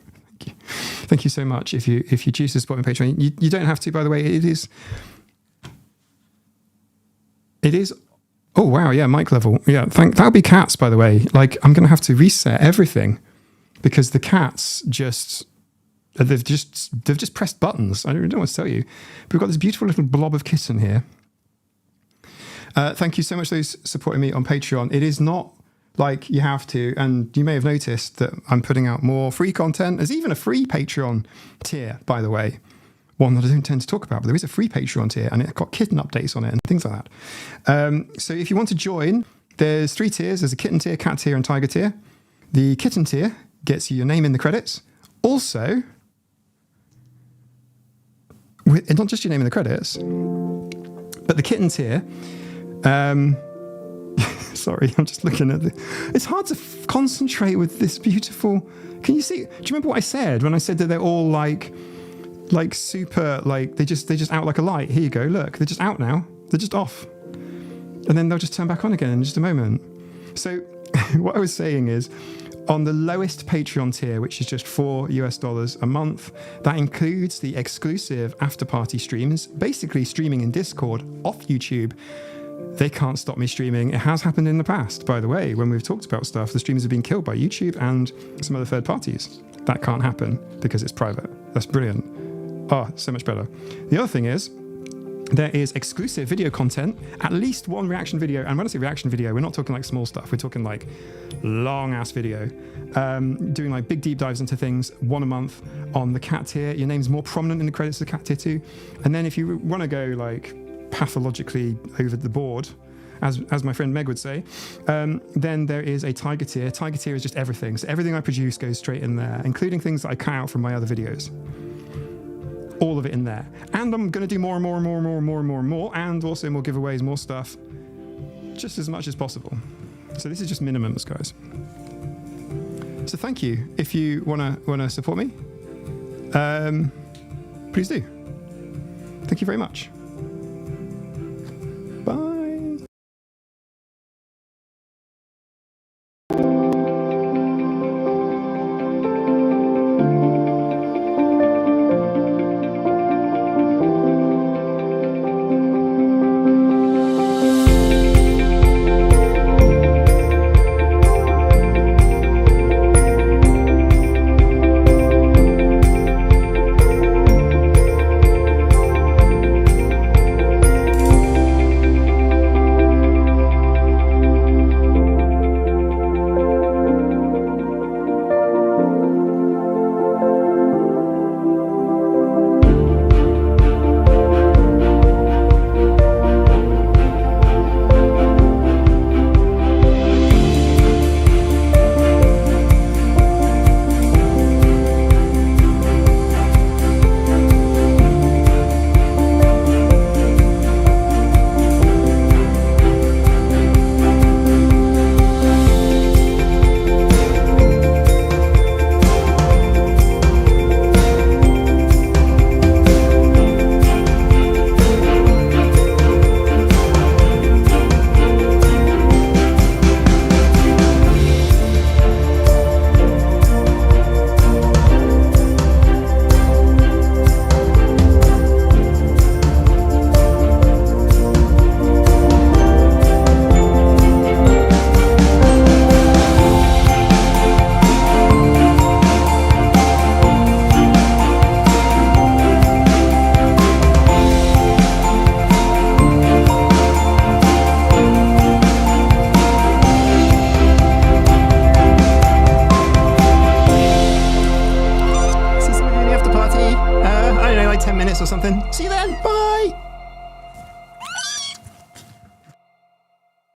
Thank you so much. If you choose to support my Patreon, you don't have to. By the way, it is. Oh wow, yeah, mic level. Yeah, that'll be cats. By the way, like I'm gonna have to reset everything because the cats they've just pressed buttons. I don't know what to tell you. But we've got this beautiful little blob of kitten here. Thank you so much, those supporting me on Patreon. It is not like you have to, and you may have noticed that I'm putting out more free content. There's even a free Patreon tier, by the way. One that I don't tend to talk about, but there is a free Patreon tier, and it's got kitten updates on it and things like that. So if you want to join, there's 3 tiers. There's a kitten tier, cat tier, and tiger tier. The kitten tier gets you your name in the credits. Also, not just your name in the credits, but the kitten tier. Sorry, I'm just looking at it's hard to concentrate with this beautiful. Can you see? Do you remember what I said when I said that they're all like super, like they just out like a light? Here you go. Look, they're just out now. They're just off, and then they'll just turn back on again in just a moment. So what I was saying is, on the lowest Patreon tier, which is just $4 a month, that includes the exclusive after party streams, basically streaming in Discord off YouTube. They can't stop me streaming. It has happened in the past, by the way, when we've talked about stuff. The streams have been killed by YouTube and some other third parties. That can't happen because it's private. That's brilliant. Oh, so much better. The other thing is, there is exclusive video content, at least one reaction video. And when I say reaction video, we're not talking like small stuff. We're talking like long ass video, doing like big deep dives into things, 1 a month on the cat tier. Your name's more prominent in the credits of the cat tier too. And then if you want to go like pathologically over the board, as my friend Meg would say, then there is a tiger tier. Tiger tier is just everything. So everything I produce goes straight in there, including things that I cut out from my other videos. All of it in there. And I'm going to do more and more and more and more and more and more and more, and also more giveaways, more stuff, just as much as possible. So this is just minimums, guys. So thank you. If you want to support me, please do. Thank you very much.